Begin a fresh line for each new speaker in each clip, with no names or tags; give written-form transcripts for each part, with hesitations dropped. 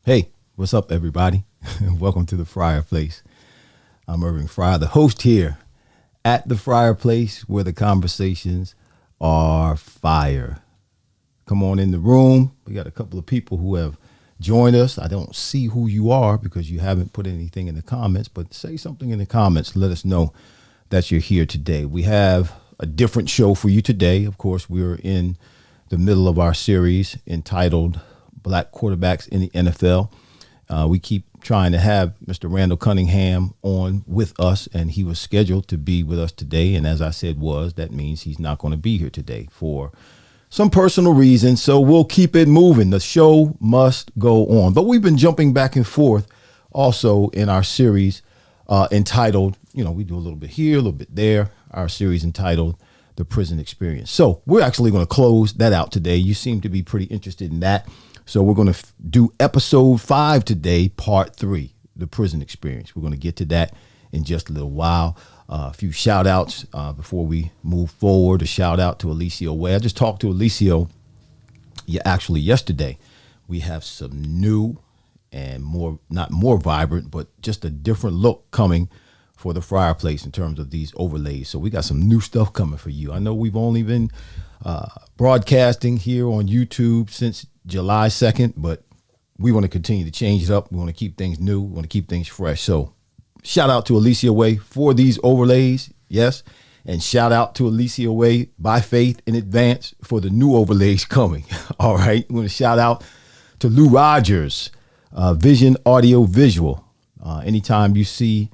Hey, what's up, everybody? Welcome to the Fryar Place. I'm Irving Fryar, the host here at the Fryar Place, where the conversations are fire. Come on in the room. We got a couple of people who have joined us. I don't see who you are because you haven't put anything in the comments, but say something in the comments. Let us know that you're here today. We have a different show for you today. Of course, we're in the middle of our series entitled Black Quarterbacks in the NFL. We keep trying to have Mr. Randall Cunningham on with us, and he was scheduled to be with us today. And as I said, that means he's not going to be here today for some personal reasons. So we'll keep it moving. The show must go on. But we've been jumping back and forth also in our series entitled, we do a little bit here, a little bit there, our series entitled The Prison Experience. So we're actually going to close that out today. You seem to be pretty interested in that. So we're going to do episode 5 today, part 3, the prison experience. We're going to get to that in just a little while. A few shout outs before we move forward. A shout out to Alicio Way. I just talked to Alicio yesterday. We have some new and not more vibrant, but just a different look coming for the Fryar Place in terms of these overlays. So we got some new stuff coming for you. I know we've only been broadcasting here on YouTube since July 2nd, but we want to continue to change it up. We want to keep things new. We want to keep things fresh. So shout out to Alicia Way for these overlays. Yes. And shout out to Alicia Way by faith in advance for the new overlays coming. All right. We want to shout out to Lou Rogers, Vision Audio Visual. Anytime you see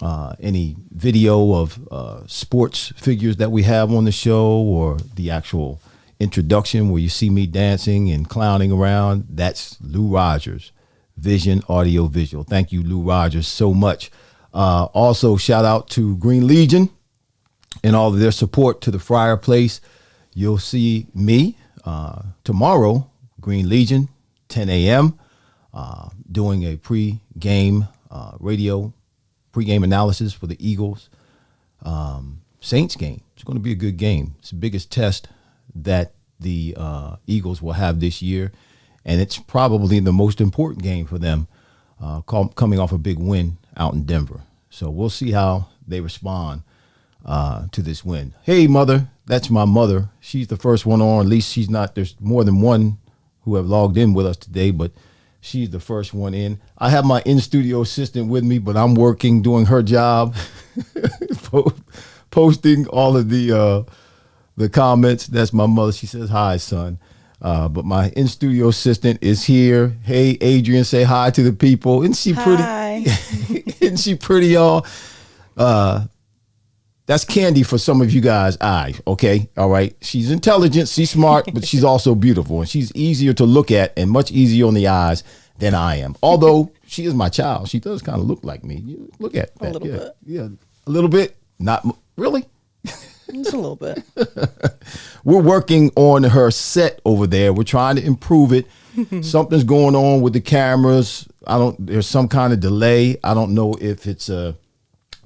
any video of sports figures that we have on the show, or the actual introduction where you see me dancing and clowning around, that's Lou Rogers, Vision Audio Visual. Thank you, Lou Rogers, so much. Also, shout out to Green Legion and all of their support to the Fryar Place. You'll see me tomorrow, Green Legion, 10 a.m., doing a pre-game analysis for the Eagles Saints game. It's going to be a good game. It's the biggest test that the Eagles will have this year, and it's probably the most important game for them, coming off a big win out in Denver. So we'll see how they respond to this win. Hey, mother, that's my mother. She's the first one on. At least she's not. There's more than one who have logged in with us today, but she's the first one in. I have my in-studio assistant with me, but I'm working, doing her job, posting all of the comments. That's my mother. She says, hi, son. But my in-studio assistant is here. Hey, Adrian, say hi to the people. Isn't she pretty?
Hi.
Isn't she pretty, y'all? That's candy for some of you guys' eyes, okay? All right. She's intelligent, she's smart, but she's also beautiful. And she's easier to look at and much easier on the eyes than I am. Although she is my child. She does kind of look like me. You look at that.
A little bit.
Yeah, a little bit. Not really.
Just a little bit.
We're working on her set over there. We're trying to improve it. Something's going on with the cameras. There's some kind of delay. I don't know if it's a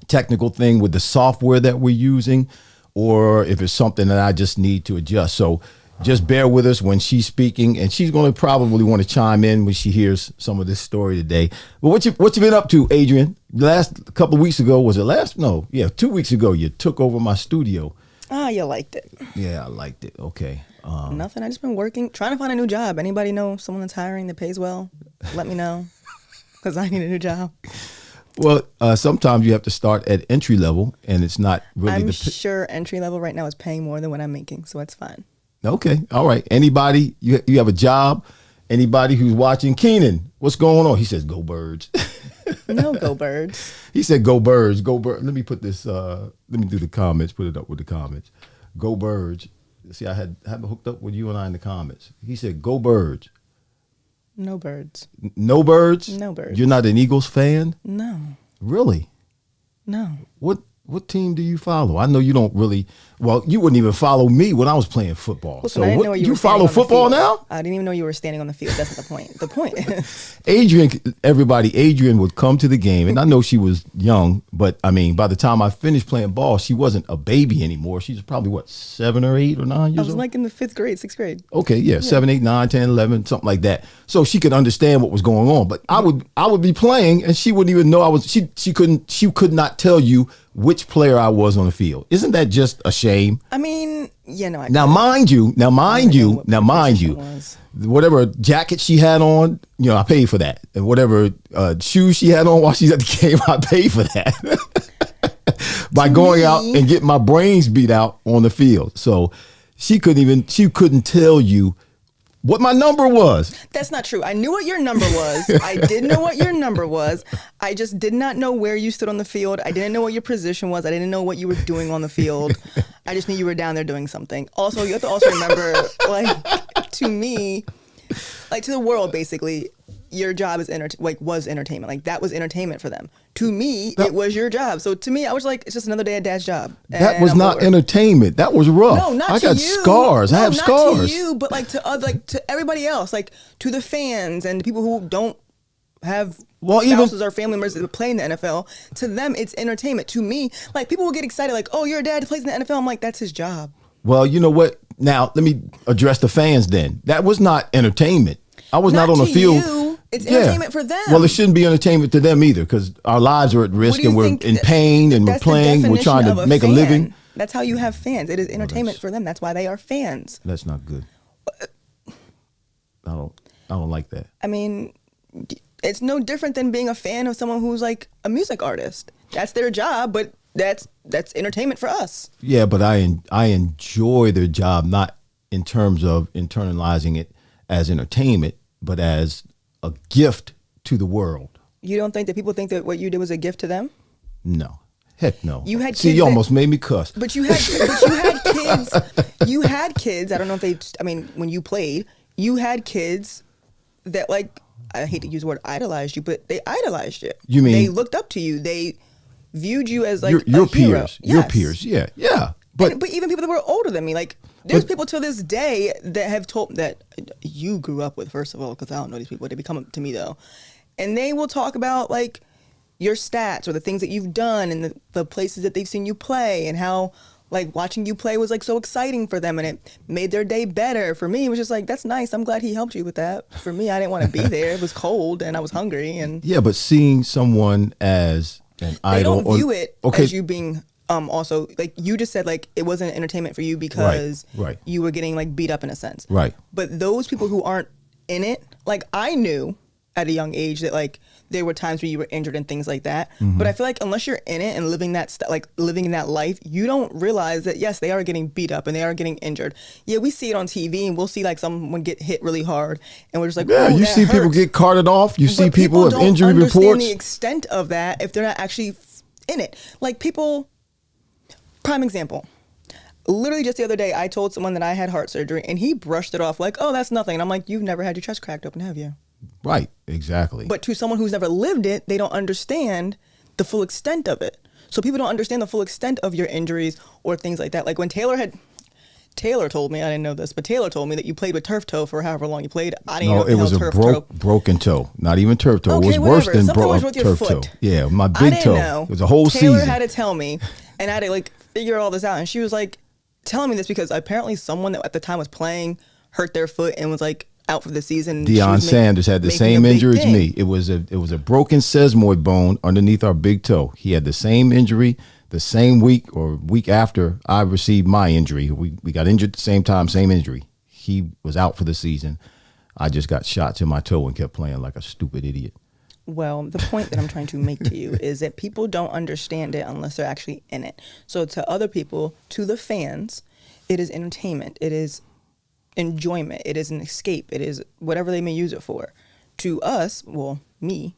technical thing with the software that we're using or if it's something that I just need to adjust. So just bear with us when she's speaking, and she's going to probably want to chime in when she hears some of this story today. But what you been up to, Adrian? Last couple of weeks ago, was it last? No, yeah, 2 weeks ago, you took over my studio.
Ah, you liked it.
Yeah, I liked it. Okay.
Nothing. I just been working, trying to find a new job. Anybody know someone that's hiring that pays well? Let me know, because I need a new job.
Well, sometimes you have to start at entry level, and it's not really.
I'm sure entry level right now is paying more than what I'm making, so it's fine.
Okay. All right. Anybody, you have a job? Anybody who's watching? Keenan, what's going on? He says, "Go Birds."
No, go Birds.
He said, "Go Birds, go Birds." Let me put this. Let me do the comments. Put it up with the comments. Go Birds. See, I had it hooked up with you and I in the comments. He said, "Go Birds."
No birds.
No birds.
No birds.
You're not an Eagles fan?
No.
Really?
No.
What team do you follow? I know you don't really. Well, you wouldn't even follow me when I was playing football.
Listen,
so
I didn't know
you follow football now?
I didn't even know you were standing on the field. That's not the point. The point is,
Adrian would come to the game, and I know she was young, but I mean, by the time I finished playing ball, she wasn't a baby anymore. She was probably 7 or 8 or 9 years old.
I was like in the 5th grade, 6th grade.
Okay, yeah, 7, 8, 9, 10, 11, something like that. So she could understand what was going on. But I would be playing, and she wouldn't even know I was. She could not tell you which player I was on the field. Isn't that just a shame?
I mean, yeah, no.
Now, mind you, whatever jacket she had on, I paid for that. And whatever shoes she had on while she's at the game, I paid for that. By going out and getting my brains beat out on the field. So she couldn't tell you what my number was.
That's not true. I knew what your number was. I did know what your number was. I just did not know where you stood on the field. I didn't know what your position was. I didn't know what you were doing on the field. I just knew you were down there doing something. Also, you have to also remember, to me, to the world, basically, your job is was entertainment. Like, that was entertainment for them. To me, it was your job. So to me, I was like, it's just another day at Dad's job.
That was not entertainment. That was rough.
No, not
I
to
got
you.
scars. I have scars.
Not to you, but to everybody else, to the fans and the people who don't have spouses or family members that play in the NFL. To them, it's entertainment. To me, people will get excited, oh, your dad plays in the NFL. I'm like, that's his job.
Well, you know what? Now let me address the fans. Then that was not entertainment. I was not on the field.
It's entertainment for them.
Well, it shouldn't be entertainment to them either, because our lives are at risk and we're in pain and we're playing. We're trying to make a living.
That's how you have fans. It is entertainment for them. That's why they are fans.
That's not good. I don't like that.
I mean, it's no different than being a fan of someone who's a music artist. That's their job, but that's entertainment for us.
Yeah, but I enjoy their job, not in terms of internalizing it as entertainment, but as a gift to the world. You
don't think that people think that what you did was a gift to them?
No. Heck no.
You had kids.
See, you almost made me cuss.
But you had kids. You had kids. I don't know if when you played, you had kids that I hate to use the word idolized you, but they idolized you.
You mean
they looked up to you. They viewed you as
your
a
peers.
Hero.
Your peers. Yeah. Yeah.
But even people that were older than me, there's people to this day that have told that you grew up with, first of all, because I don't know these people. They become to me though, and they will talk about your stats or the things that you've done and the places that they've seen you play and how watching you play was so exciting for them and it made their day better. For me, it was just that's nice. I'm glad he helped you with that. For me, I didn't want to be there. It was cold and I was hungry and
yeah. But seeing someone as an idol,
they don't view it as you being. Also, you just said, it wasn't entertainment for you because you were getting beat up in a sense.
Right.
But those people who aren't in it, I knew at a young age that there were times where you were injured and things like that. Mm-hmm. But I feel unless you're in it and living that living in that life, you don't realize that yes, they are getting beat up and they are getting injured. Yeah, we see it on TV and we'll see someone get hit really hard and we're just
yeah,
oh,
you see
hurts.
People get carted off. You see people with injury reports.
People don't understand the extent of that if they're not actually in it. People. Prime example. Literally just the other day, I told someone that I had heart surgery, and he brushed it off oh, that's nothing. And I'm like, you've never had your chest cracked open, have you?
Right, exactly.
But to someone who's never lived it, they don't understand the full extent of it. So people don't understand the full extent of your injuries or things like that. Like when Taylor told me, I didn't know this, but Taylor told me that you played with turf toe for however long you played. I didn't know
No, it was a broken toe, not even turf toe.
Okay,
it was worse than
Something was with your
turf
foot.
toe. Yeah, my
I
big
didn't
toe.
know.
It was a whole
Taylor
season.
had to tell me, and I had to like figure all this out. And she was like telling me this because apparently someone that at the time was playing hurt their foot and was like out for the season.
Deion Sanders had the same injury as me. It was a broken sesamoid bone underneath our big toe. He had the same injury the same week or week after I received my injury. We got injured at the same time, same injury. He was out for the season. I just got shots in my toe and kept playing like a stupid idiot.
Well, the point that I'm trying to make to you is that people don't understand it unless they're actually in it. So to other people, to the fans, it is entertainment. It is enjoyment. It is an escape. It is whatever they may use it for. To us, well, me,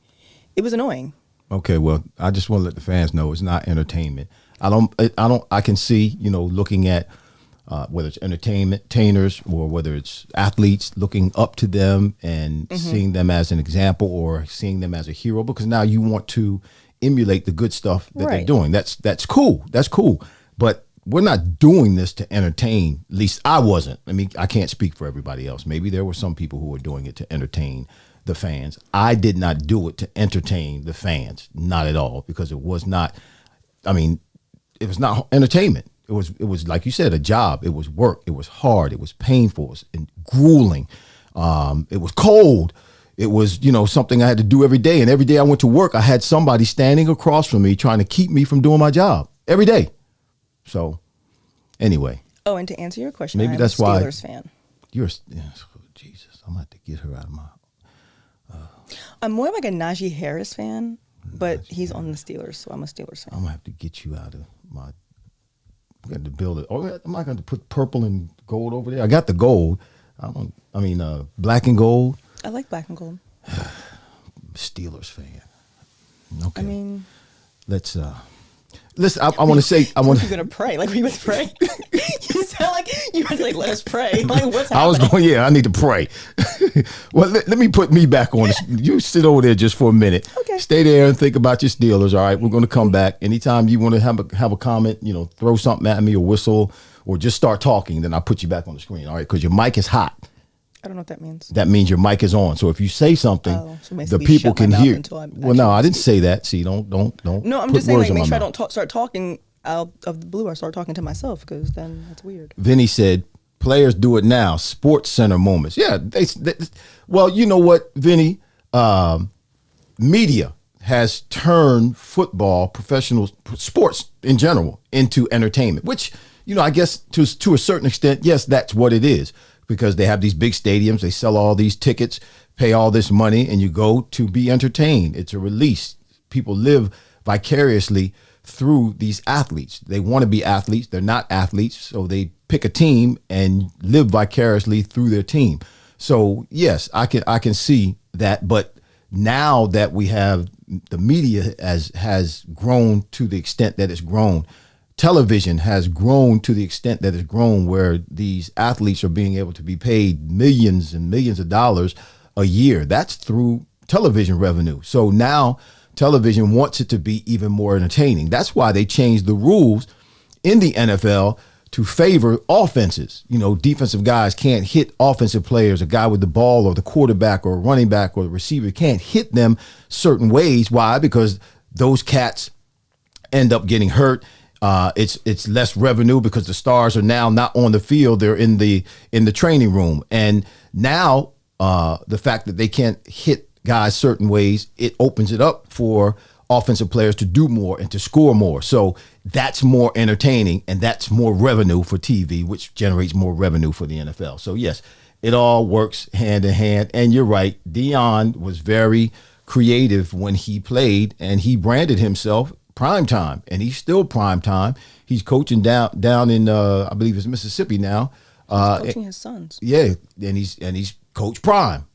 it was annoying.
Okay, well, I just want to let the fans know it's not entertainment. I can see, looking at whether it's entertainers or whether it's athletes, looking up to them and seeing them as an example or seeing them as a hero, because now you want to emulate the good stuff that they're doing. That's cool. That's cool. But we're not doing this to entertain. At least I wasn't. I mean, I can't speak for everybody else. Maybe there were some people who were doing it to entertain the fans. I did not do it to entertain the fans, not at all, because it was not. I mean, it was not entertainment. It was like you said, a job. It was work. It was hard. It was painful. It was grueling. It was cold. It was something I had to do every day. And every day I went to work, I had somebody standing across from me trying to keep me from doing my job every day. So, anyway.
Oh, and to answer your question,
maybe
I'm
that's
a
why
Steelers fan.
Jesus, I'm gonna have to get her out of my.
I'm more like a Najee Harris fan, but he's on the Steelers, so I'm a Steelers fan.
I'm gonna have to get you out of my. I'm going to build it. Oh, am I going to put purple and gold over there? I got the gold. Black and gold.
I like black and gold.
Steelers fan. Okay.
I mean,
let's. Listen, I want to say.
You're gonna pray. Like we would pray. You sound like you were like, let us pray. Like what's happening?
I was going. Yeah, I need to pray. Well, let me put me back on this. You sit over there just for a minute.
Okay.
Stay there and think about your Steelers. All right, we're going to come back. Anytime you want to have a comment, throw something at me or whistle or just start talking, then I'll put you back on the screen. All right, because your mic is hot.
I don't know what that means.
That means your mic is on. So if you say something, the people can hear. Well, no, I didn't say that. See, don't.
No, I'm just saying, like, make sure I don't start talking out of the blue. I start talking to myself because then that's weird.
Vinny said, "Players do it now. Sports Center moments." Yeah, well, you know what, Vinny? Media has turned football, professional sports in general, into entertainment. Which I guess to a certain extent, yes, that's what it is. Because they have these big stadiums, they sell all these tickets, pay all this money, and you go to be entertained. It's a release. People live vicariously through these athletes. They want to be athletes. They're not athletes, so they pick a team and live vicariously through their team. So yes, I can see that. But now that we have the media has grown to the extent that it's grown, television has grown to the extent that it's grown, where these athletes are being able to be paid millions and millions of dollars a year. That's through television revenue. So now television wants it to be even more entertaining. That's why they changed the rules in the NFL to favor offenses. Defensive guys can't hit offensive players. A guy with the ball or the quarterback or running back or the receiver can't hit them certain ways. Why? Because those cats end up getting hurt. It's less revenue because the stars are now not on the field; they're in the training room. And now the fact that they can't hit guys certain ways, it opens it up for offensive players to do more and to score more. So that's more entertaining, and that's more revenue for TV, which generates more revenue for the NFL. So yes, it all works hand in hand. And you're right, Deion was very creative when he played, and he branded himself prime time, and he's still prime time. He's coaching down in I believe it's Mississippi now.
He's coaching his sons.
Yeah, and he's Coach Prime.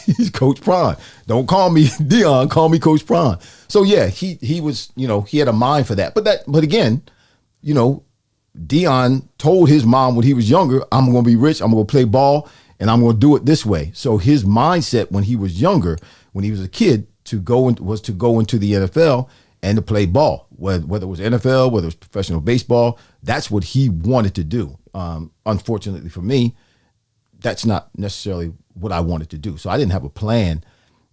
He's Coach Prime. Don't call me Deion, call me Coach Prime. So yeah, he was, he had a mind for that. But again, Deion told his mom when he was younger, I'm going to be rich, I'm going to play ball, and I'm going to do it this way. So his mindset when he was younger, when he was a kid, was to go into the NFL and to play ball, whether it was NFL, whether it was professional baseball. That's what he wanted to do. Unfortunately for me, that's not necessarily what I wanted to do. So I didn't have a plan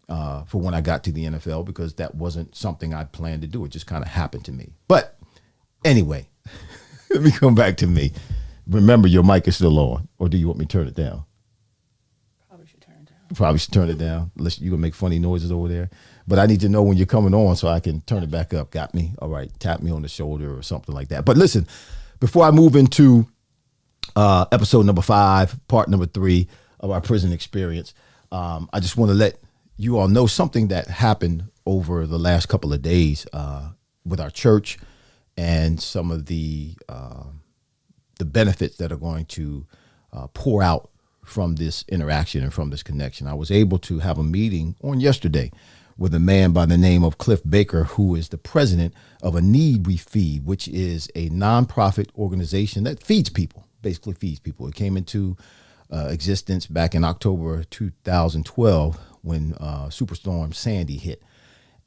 for when I got to the NFL because that wasn't something I planned to do. It just kind of happened to me. But anyway, let me come back to me. Remember, your mic is still on, or do you want me to turn it down?
Probably should turn it down.
Probably should turn it down. Unless you're going to make funny noises over there. But I need to know when you're coming on so I can turn it back up. Got me? All right. Tap me on the shoulder or something like that. But listen, before I move into episode number 5, part number 3 of our prison experience, I just want to let you all know something that happened over the last couple of days with our church and some of the benefits that are going to pour out from this interaction and from this connection. I was able to have a meeting on yesterday with a man by the name of Cliff Baker, who is the president of A Need We Feed, which is a nonprofit organization that feeds people, basically feeds people. It came into existence back in October 2012 when Superstorm Sandy hit.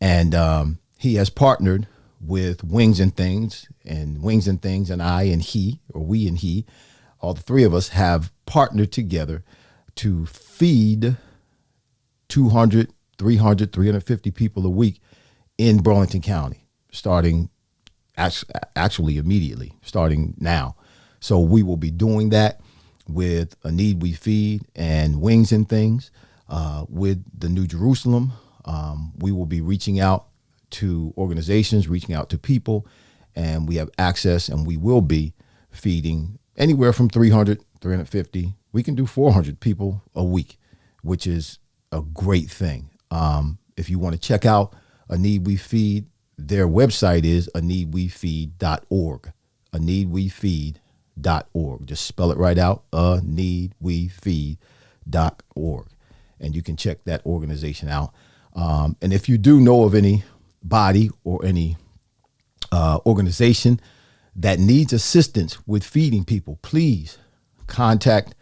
And he has partnered with Wings and Things, and Wings and Things and I and he, or we and he, all the three of us have partnered together to feed 200, 300, 350 people a week in Burlington County, starting actually immediately, starting now. So we will be doing that with A Need We Feed and Wings and Things. With the New Jerusalem, we will be reaching out to organizations, reaching out to people, and we have access, and we will be feeding anywhere from 300, 350. We can do 400 people a week, which is a great thing. If you want to check out A Need We Feed, their website is aneedwefeed.org. aneedwefeed.org. Just spell it right out, aneedwefeed.org. And you can check that organization out. And if you do know of anybody or any organization that needs assistance with feeding people, please contact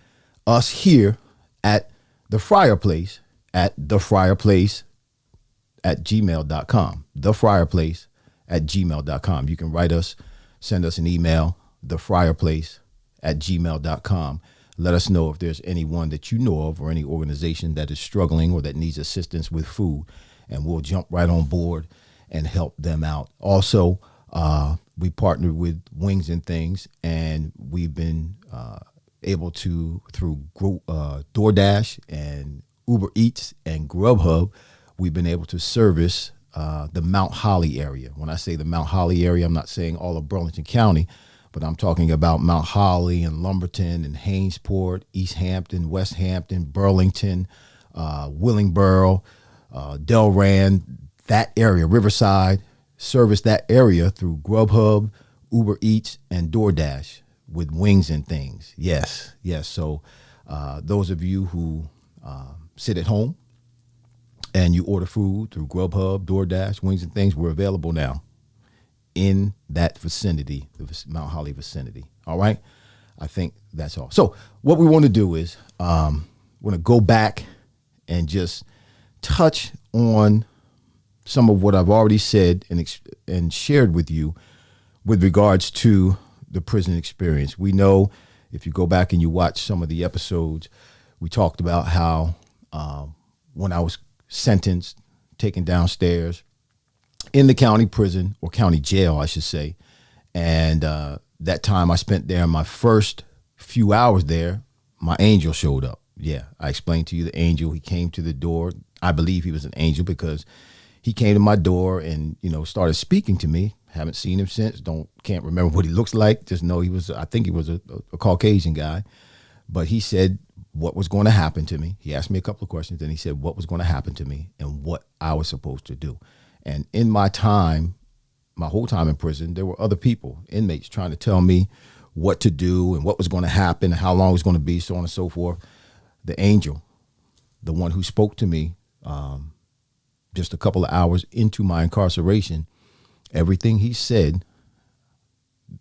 us here at The Fryar Place at thefryarplace@gmail.com. thefryarplace@gmail.com. You can write us, send us an email, thefryarplace@gmail.com. Let us know if there's anyone that you know of or any organization that is struggling or that needs assistance with food, and we'll jump right on board and help them out. Also, we partnered with Wings and Things, and we've been able to, through DoorDash and Uber Eats and Grubhub, we've been able to service the Mount Holly area. When I say the Mount Holly area, I'm not saying all of Burlington County, but I'm talking about Mount Holly and Lumberton and Hainesport, East Hampton, West Hampton, Burlington, Willingboro, Delran, that area, Riverside. Service that area through Grubhub, Uber Eats, and DoorDash with Wings and Things. Yes. So those of you who sit at home and you order food through Grubhub, DoorDash, Wings and Things, we're available now in that vicinity, the Mount Holly vicinity. All right. I think that's all. So what we want to do is want to go back and just touch on some of what I've already said and shared with you with regards to the prison experience. We know, if you go back and you watch some of the episodes, we talked about how when I was sentenced, taken downstairs in the county prison, or county jail, I should say, and that time I spent there, my first few hours there, my angel showed up. Yeah, I explained to you the angel. He came to the door. I believe he was an angel because he came to my door and, started speaking to me. Haven't seen him since. Can't remember what he looks like. Just know I think he was a Caucasian guy. But he said what was going to happen to me. He asked me a couple of questions, and he said what was going to happen to me and what I was supposed to do. And in my whole time in prison, there were other people, inmates, trying to tell me what to do and what was going to happen, how long it was going to be, so on and so forth. The angel, the one who spoke to me, just a couple of hours into my incarceration, everything he said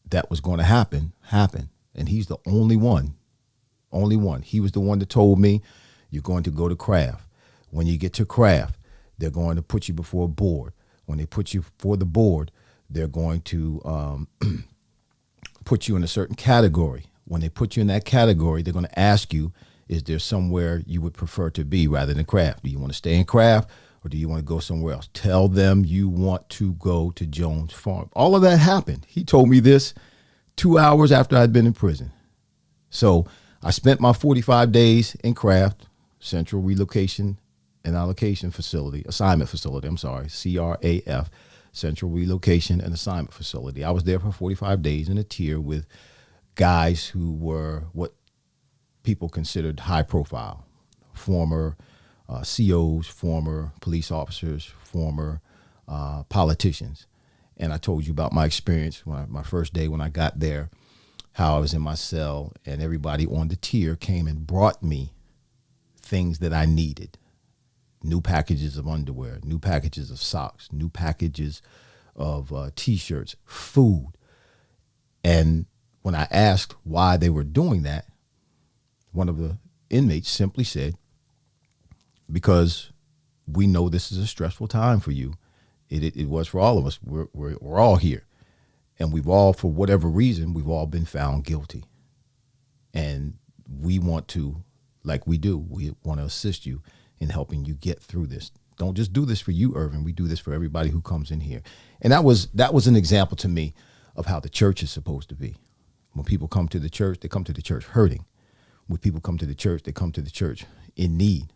that was going to happen, happened. And he's the only one. He was the one that told me, you're going to go to Craft. When you get to Craft, they're going to put you before a board. When they put you for the board, they're going to put you in a certain category. When they put you in that category, they're going to ask you, is there somewhere you would prefer to be rather than craft? Do you want to stay in craft or do you want to go somewhere else? Tell them you want to go to Jones Farm. All of that happened. He told me this 2 hours after I'd been in prison. So I spent my 45 days in craft, Central Relocation and Allocation Facility, Assignment Facility, CRAF, Central Relocation and Assignment Facility. I was there for 45 days in a tier with guys who were what people considered high profile, former COs, former police officers, former politicians. And I told you about my experience my first day when I got there, how I was in my cell and everybody on the tier came and brought me things that I needed. New packages of underwear, new packages of socks, new packages of T-shirts, food. And when I asked why they were doing that, one of the inmates simply said, because we know this is a stressful time for you. It was for all of us. We're all here. And we've all, for whatever reason, we've all been found guilty. And we want to, like we do, we want to assist you in helping you get through this. Don't just do this for you, Irving. We do this for everybody who comes in here. And that was an example to me of how the church is supposed to be. When people come to the church, they come to the church hurting. When people come to the church, they come to the church in need.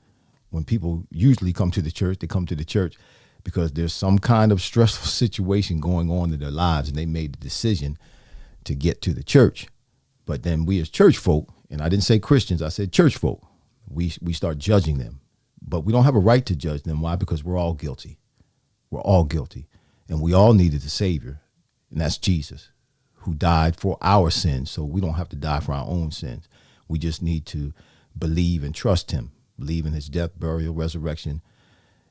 When people usually come to the church, they come to the church because there's some kind of stressful situation going on in their lives and they made the decision to get to the church. But then we as church folk, and I didn't say Christians, I said church folk, we start judging them. But we don't have a right to judge them. Why? Because we're all guilty. We're all guilty. And we all needed a Savior, and that's Jesus, who died for our sins. So we don't have to die for our own sins. We just need to believe and trust him, believe in his death, burial, resurrection,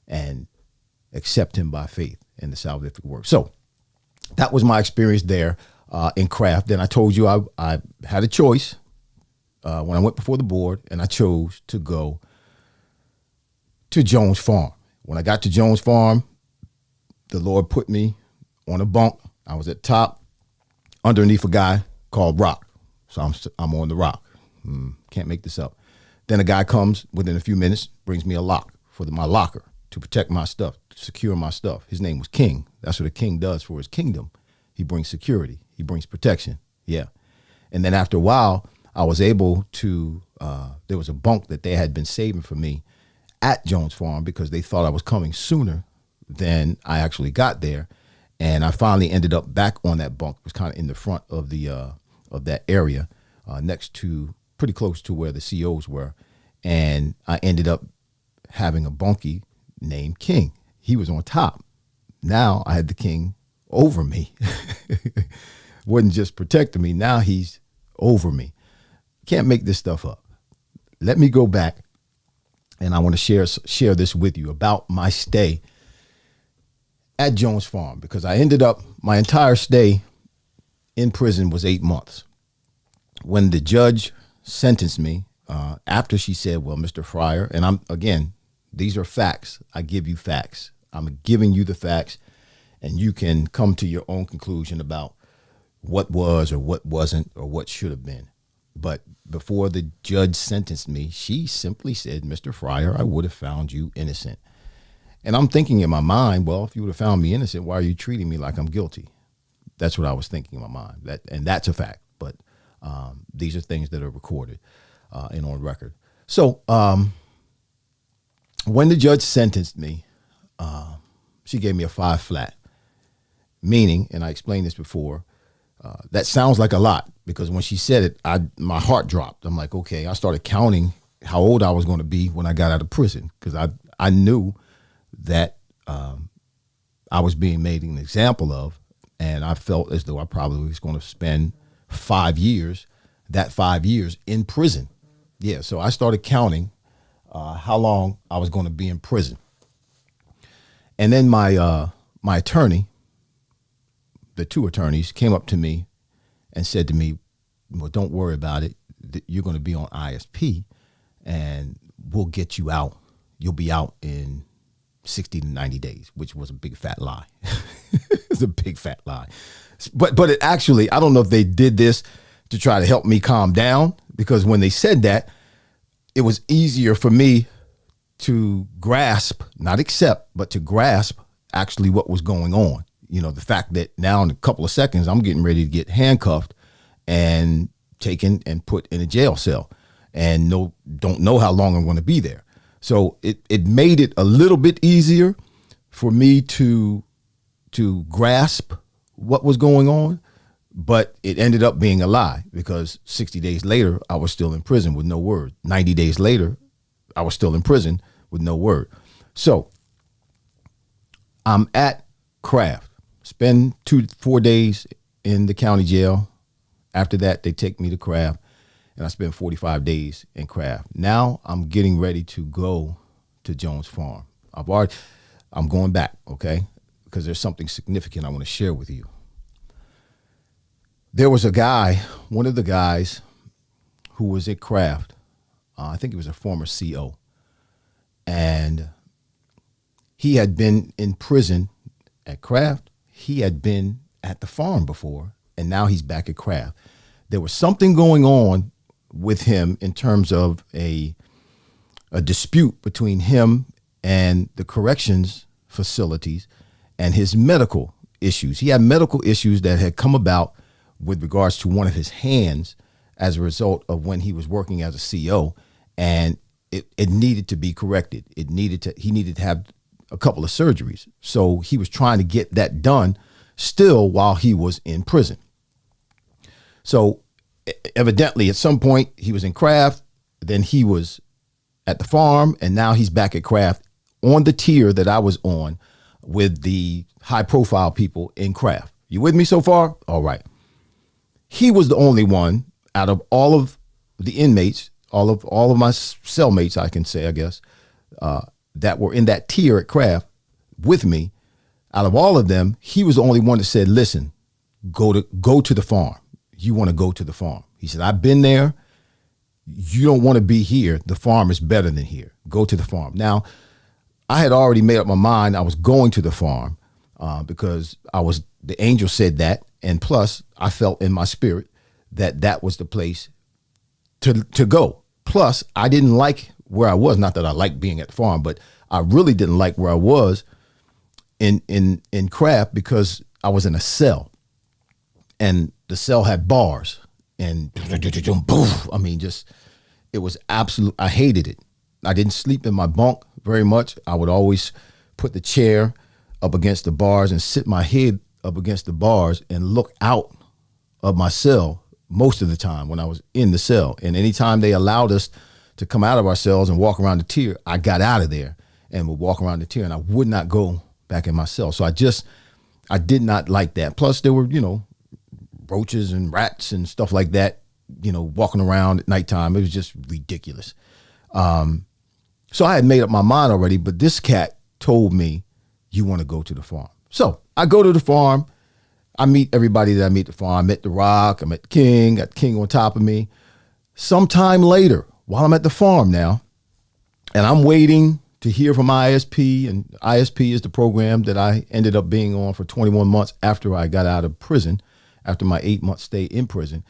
and accept him by faith in the salvific work. So that was my experience there in craft. Then I told you I had a choice when I went before the board, and I chose to go to Jones Farm. When I got to Jones Farm, the Lord put me on a bunk. I was at top underneath a guy called Rock. So I'm on the Rock. Can't make this up. Then a guy comes within a few minutes, brings me a lock for my locker to protect my stuff, to secure my stuff. His name was King. That's what a king does for his kingdom. He brings security. He brings protection. Yeah. And then after a while, I was able to, there was a bunk that they had been saving for me at Jones Farm because they thought I was coming sooner than I actually got there. And I finally ended up back on that bunk. It was kind of in the front of the of that area, next to, pretty close to where the COs were. And I ended up having a bunkie named King. He was on top. Now I had the King over me. Wasn't just protecting me. Now he's over me. Can't make this stuff up. Let me go back, and I want to share this with you about my stay at Jones Farm, because I ended up, my entire stay in prison was 8 months. When the judge sentenced me, after she said, well, Mr. Fryar, and again, these are facts. I give you facts. I'm giving you the facts, and you can come to your own conclusion about what was or what wasn't or what should have been. But before the judge sentenced me, she simply said, Mr. Fryar, I would have found you innocent. And I'm thinking in my mind, well, if you would have found me innocent, why are you treating me like I'm guilty? That's what I was thinking in my mind. And that's a fact. But these are things that are recorded and on record. So when the judge sentenced me, she gave me a 5 flat, meaning, and I explained this before, that sounds like a lot, because when she said it, my heart dropped. I'm like, okay, I started counting how old I was going to be when I got out of prison, because I knew that I was being made an example of, and I felt as though I probably was going to spend 5 years, that 5 years in prison. Yeah, so I started counting how long I was going to be in prison. And then my attorney, the 2 attorneys, came up to me and said to me, well, don't worry about it. You're going to be on ISP, and we'll get you out. You'll be out in 60 to 90 days, which was a big fat lie. It's a big fat lie. But it actually, I don't know if they did this to try to help me calm down, because when they said that, it was easier for me to grasp, not accept, but to grasp actually what was going on. You know, the fact that now in a couple of seconds, I'm getting ready to get handcuffed and taken and put in a jail cell, and don't know how long I'm going to be there. So it made it a little bit easier for me to grasp what was going on, but it ended up being a lie, because 60 days later, I was still in prison with no word. 90 days later, I was still in prison with no word. So I'm at Craft, spend 4 days in the county jail. After that, they take me to Craft, and I spent 45 days in Craft. Now I'm getting ready to go to Jones Farm. I'm going back, okay? Because there's something significant I want to share with you. There was a guy, one of the guys who was at Craft. I think he was a former CO. And he had been in prison at Craft. He had been at the farm before, and now he's back at Craft. There was something going on with him in terms of a dispute between him and the corrections facilities and his medical issues. He had medical issues that had come about with regards to one of his hands as a result of when he was working as a CO, and it needed to be corrected. He needed to have a couple of surgeries. So he was trying to get that done still while he was in prison. So evidently at some point he was in Craft, then he was at the farm, and now he's back at Craft on the tier that I was on with the high profile people in Craft. You with me so far? All right. He was the only one out of all of the inmates, all of my cellmates, I can say, I guess, that were in that tier at Craft with me. Out of all of them, he was the only one that said, listen, go to the farm. You want to go to the farm. He said, I've been there. You don't want to be here. The farm is better than here. Go to the farm. Now, I had already made up my mind I was going to the farm because the angel said that. And plus, I felt in my spirit that was the place to go. Plus, I didn't like where I was. Not that I liked being at the farm, but I really didn't like where I was in Craft, because I was in a cell, and the cell had bars, and I mean, just, it was absolute. I hated it. I didn't sleep in my bunk very much. I would always put the chair up against the bars and sit my head up against the bars and look out of my cell most of the time when I was in the cell. And anytime they allowed us to come out of our cells and walk around the tier, I got out of there and would walk around the tier, and I would not go back in my cell. So I did not like that. Plus there were, roaches and rats and stuff like that, walking around at nighttime. It was just ridiculous. So I had made up my mind already, but this cat told me, you want to go to the farm. So I go to the farm. I meet everybody that I meet at the farm. I met The Rock. I met King. Got King on top of me. Sometime later, while I'm at the farm now, and I'm waiting to hear from ISP, and ISP is the program that I ended up being on for 21 months after I got out of prison, after my 8-month stay in prison.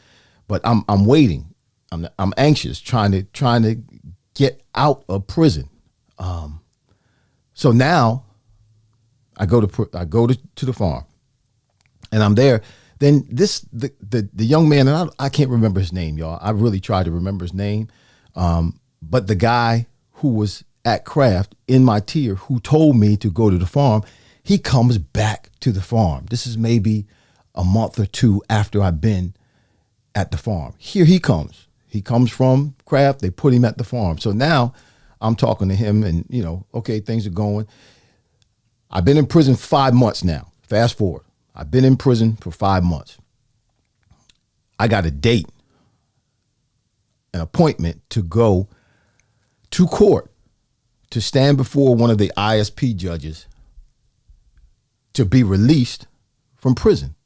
But I'm waiting. I'm anxious, trying to get out of prison. So now I go to the farm, and I'm there. Then the young man, and I can't remember his name, y'all. I really tried to remember his name. But the guy who was at Craft in my tier, who told me to go to the farm, he comes back to the farm. This is maybe a month or two after I've been at the farm. Here he comes. He comes from Craft. They put him at the farm. So now I'm talking to him, and, okay, things are going. I've been in prison 5 months now. Fast forward. I've been in prison for 5 months. I got a date, an appointment to go to court to stand before one of the ISP judges to be released from prison.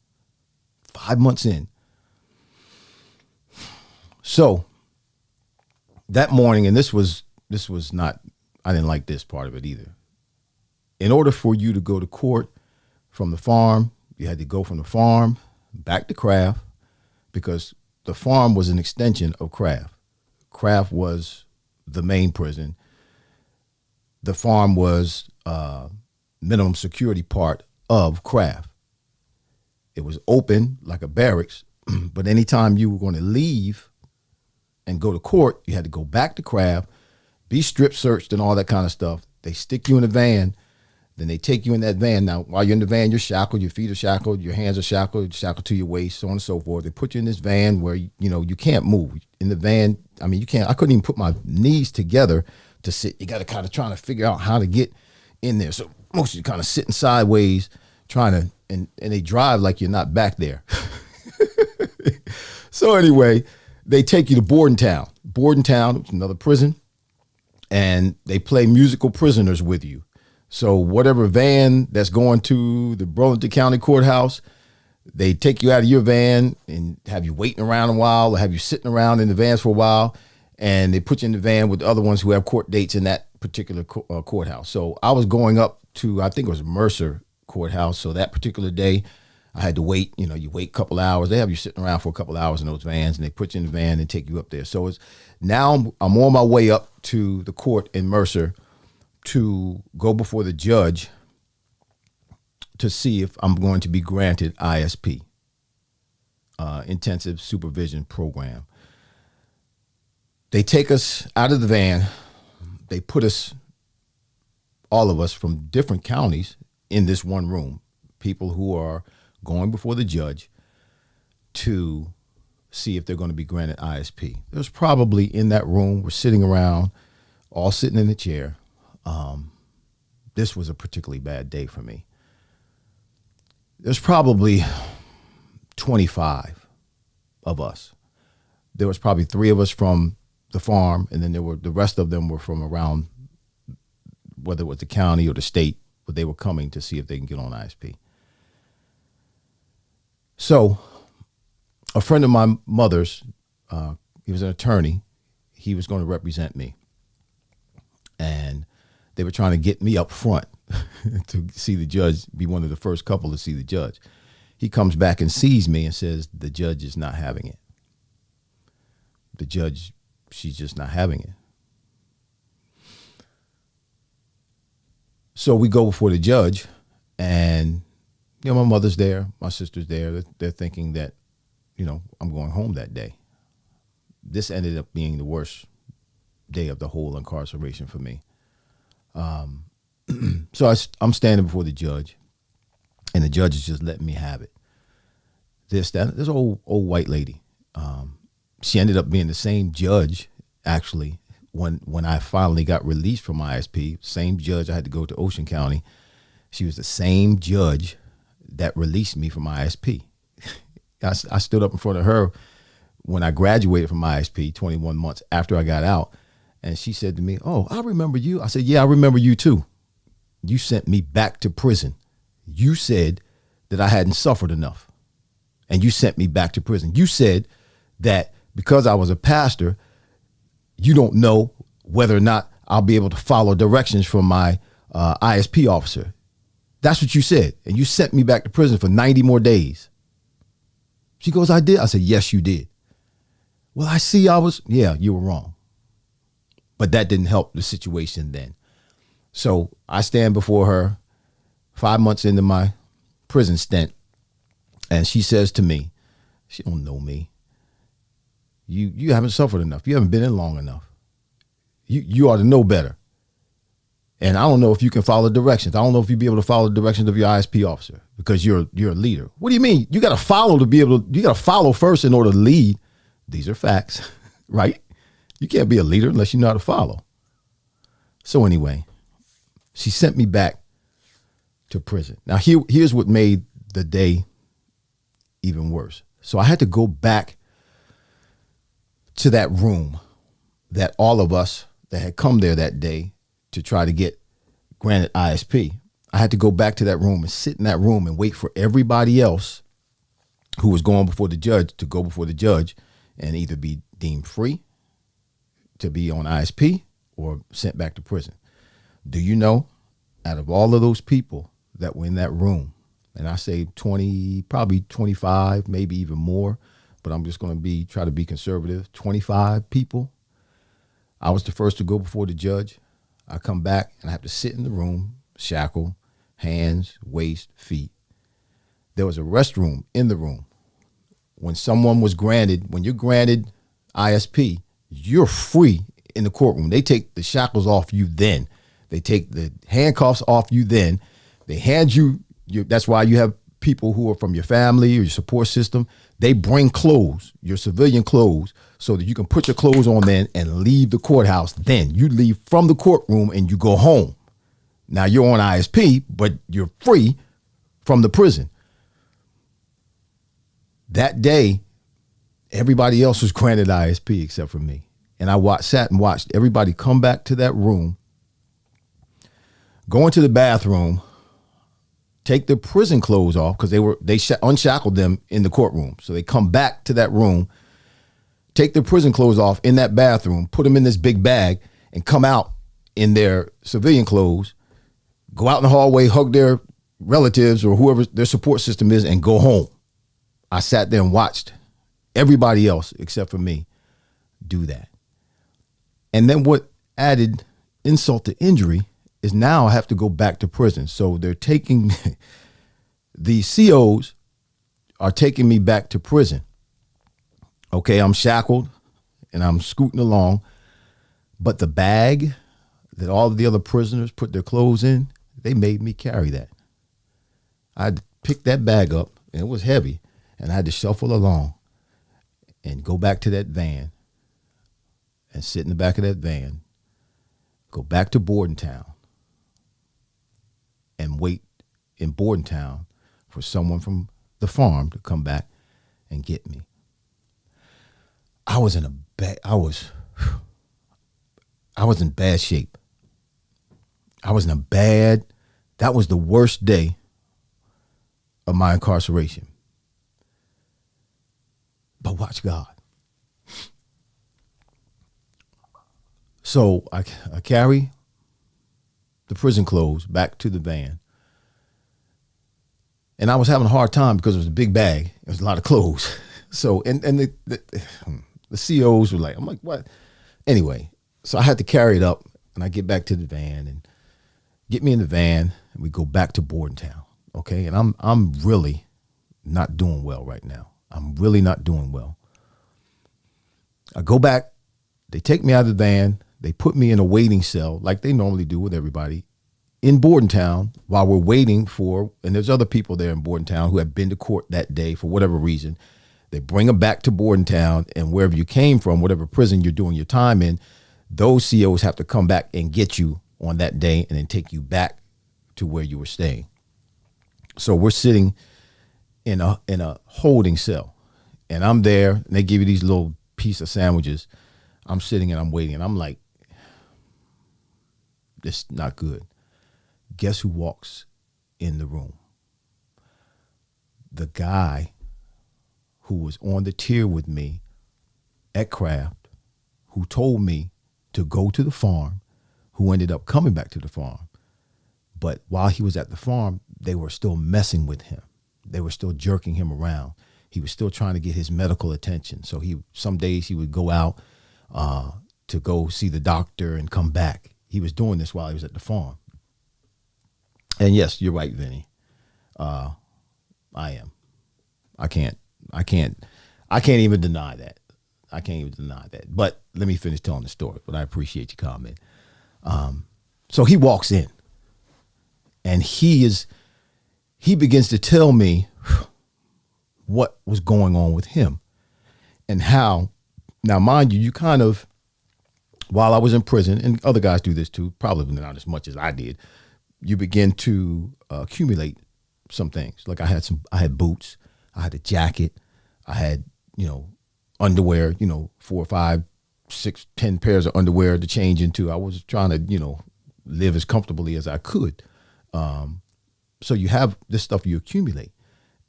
5 months in. So that morning, and this was not, I didn't like this part of it either. in order for you to go to court from the farm, you had to go from the farm back to Craft, because the farm was an extension of Craft. Craft was the main prison. The farm was minimum security part of Craft. It was open like a barracks, but anytime you were going to leave and go to court, you had to go back to Craft, be strip searched and all that kind of stuff. They stick you in a van, then they take you in that van. Now, while you're in the van, you're shackled, your feet are shackled, your hands are shackled to your waist, so on and so forth. They put you in this van where, you can't move. In the van, you can't, I couldn't even put my knees together to sit. You got to kind of trying to figure out how to get in there. So most of you kind of sitting sideways, trying to, and they drive like you're not back there. So anyway, they take you to Bordentown. Bordentown, which is another prison, and they play musical prisoners with you. So whatever van that's going to the Burlington County Courthouse, they take you out of your van and have you waiting around a while, or have you sitting around in the vans for a while, and they put you in the van with the other ones who have court dates in that particular courthouse. So I was going up to, I think it was Mercer Courthouse. So that particular day, I had to wait. You wait a couple hours. They have you sitting around for a couple hours in those vans, and they put you in the van and take you up there. So now I'm on my way up to the court in Mercer to go before the judge to see if I'm going to be granted ISP, Intensive Supervision Program. They take us out of the van. They put us, all of us from different counties, in this one room, people who are going before the judge to see if they're going to be granted ISP. There's probably in that room, we're sitting around, all sitting in the chair. This was a particularly bad day for me. There's probably 25 of us. There was probably 3 of us from the farm, and then the rest of them were from around, whether it was the county or the state, but they were coming to see if they can get on ISP. So a friend of my mother's, he was an attorney. He was going to represent me. And they were trying to get me up front to see the judge, be one of the first couple to see the judge. He comes back and sees me and says, the judge is not having it. The judge, she's just not having it. So we go before the judge, and my mother's there, my sister's there. They're thinking that, I'm going home that day. This ended up being the worst day of the whole incarceration for me. So I'm standing before the judge, and the judge is just letting me have it. This old white lady. She ended up being the same judge, actually, when I finally got released from ISP. Same judge. I had to go to Ocean County. She was the same judge that released me from ISP. I stood up in front of her when I graduated from ISP 21 months after I got out. And she said to me, "Oh, I remember you." I said, "Yeah, I remember you too. You sent me back to prison. You said that I hadn't suffered enough. And you sent me back to prison. You said that because I was a pastor, you don't know whether or not I'll be able to follow directions from my ISP officer. That's what you said. And you sent me back to prison for 90 more days." She goes, "I did." I said, "Yes, you did." "Well, I see yeah, you were wrong." But that didn't help the situation then. So I stand before her 5 months into my prison stint, and she says to me, she don't know me, you haven't suffered enough. You haven't been in long enough. You ought to know better. And I don't know if you can follow directions. I don't know if you'll be able to follow the directions of your ISP officer because you're a leader. What do you mean? You got to follow you got to follow first in order to lead. These are facts, right? You can't be a leader unless you know how to follow. So anyway, she sent me back to prison. Now here's what made the day even worse. So I had to go back to that room that all of us that had come there that day to try to get granted ISP. I had to go back to that room and sit in that room and wait for everybody else who was going before the judge to go before the judge and either be deemed free to be on ISP or sent back to prison. Do you know out of all of those people that were in that room, and I say 20, probably 25, maybe even more, but I'm just going to try to be conservative, 25 people, I was the first to go before the judge. I come back and I have to sit in the room, shackled, hands, waist, feet. There was a restroom in the room. When you're granted ISP, you're free in the courtroom. They take the shackles off you then. They take the handcuffs off you then. They hand you, that's why you have people who are from your family or your support system. They bring clothes, your civilian clothes, so that you can put your clothes on then and leave the courthouse then. You leave from the courtroom and you go home. Now you're on ISP, but you're free from the prison. That day, everybody else was granted ISP except for me. And I sat and watched everybody come back to that room, go into the bathroom, take their prison clothes off because they unshackled them in the courtroom. So they come back to that room, take their prison clothes off in that bathroom, put them in this big bag, and come out in their civilian clothes, go out in the hallway, hug their relatives or whoever their support system is, and go home. I sat there and watched everybody else except for me do that. And then what added insult to injury is now I have to go back to prison. So they're taking, the COs are taking me back to prison. Okay, I'm shackled and I'm scooting along, but the bag that all of the other prisoners put their clothes in, they made me carry that. I had to pick that bag up, and it was heavy, and I had to shuffle along and go back to that van and sit in the back of that van, go back to Bordentown and wait in Bordentown for someone from the farm to come back and get me. I was in bad shape. That was the worst day of my incarceration. But watch God. So I carry the prison clothes back to the van. And I was having a hard time because it was a big bag. It was a lot of clothes. So, and the COs were like, I'm like, what? Anyway, so I had to carry it up, and I get back to the van and get me in the van, and we go back to Bordentown. Okay. And I'm really not doing well right now. I'm really not doing well. I go back, they take me out of the van, they put me in a waiting cell like they normally do with everybody in Bordentown while we're waiting for, and there's other people there in Bordentown who have been to court that day for whatever reason. They bring them back to Bordentown, and wherever you came from, whatever prison you're doing your time in, those COs have to come back and get you on that day and then take you back to where you were staying. So we're sitting in a holding cell, and I'm there, and they give you these little piece of sandwiches. I'm sitting and I'm waiting, and I'm like, this is not good. Guess who walks in the room? The guy who was on the tier with me at Kraft, who told me to go to the farm, who ended up coming back to the farm. But while he was at the farm, they were still messing with him. They were still jerking him around. He was still trying to get his medical attention. So some days he would go out to go see the doctor and come back. He was doing this while he was at the farm. And yes, you're right, Vinny. I am. I can't even deny that. I can't even deny that. But let me finish telling the story. But I appreciate your comment. So he walks in, and he begins to tell me what was going on with him and how. Now, mind you, while I was in prison, and other guys do this too, probably not as much as I did, you begin to accumulate some things. Like I had boots, I had a jacket, I had, underwear, 4, 5, 6, 10 pairs of underwear to change into. I was trying to, live as comfortably as I could. So you have this stuff you accumulate,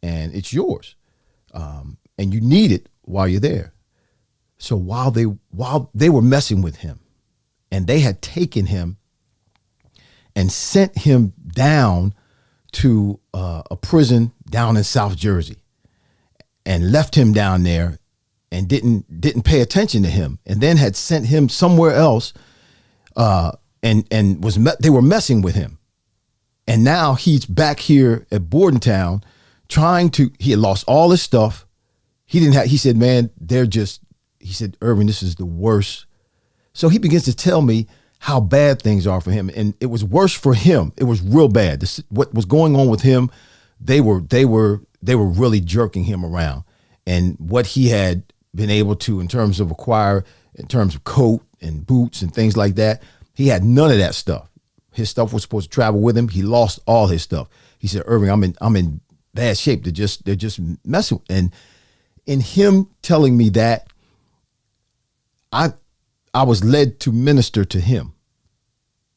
and it's yours. And you need it while you're there. So while they were messing with him, and they had taken him and sent him down to a prison down in South Jersey, and left him down there, and didn't pay attention to him, and then had sent him somewhere else, and they were messing with him, and now he's back here at Bordentown, he had lost all his stuff. He said, man, he said, Irving, this is the worst. So he begins to tell me how bad things are for him. And it was worse for him. It was real bad. What was going on with him, they were really jerking him around. And what he had been able to, in terms of acquire, in terms of coat and boots and things like that, he had none of that stuff. His stuff was supposed to travel with him. He lost all his stuff. He said, Irving, I'm in bad shape. They're just messing. And in him telling me that, I was led to minister to him.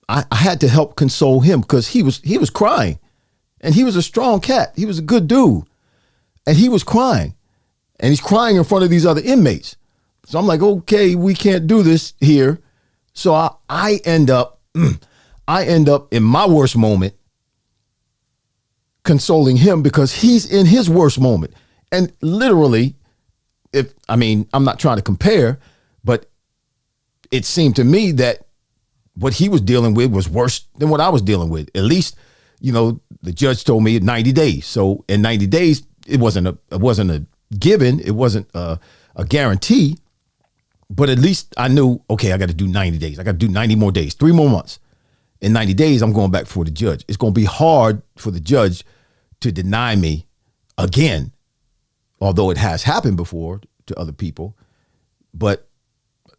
I had to help console him because he was crying, and he was a strong cat. He was a good dude, and he was crying, and he's crying in front of these other inmates. So I'm like, okay, we can't do this here. So I end up in my worst moment consoling him because he's in his worst moment. And literally, I'm not trying to compare, but it seemed to me that what he was dealing with was worse than what I was dealing with. At least, the judge told me 90 days. So in 90 days, it wasn't a given. It wasn't a guarantee, but at least I knew, okay, I got to do 90 days. I got to do 90 more days, 3 more months. In 90 days, I'm going back before the judge. It's going to be hard for the judge to deny me again, although it has happened before to other people, but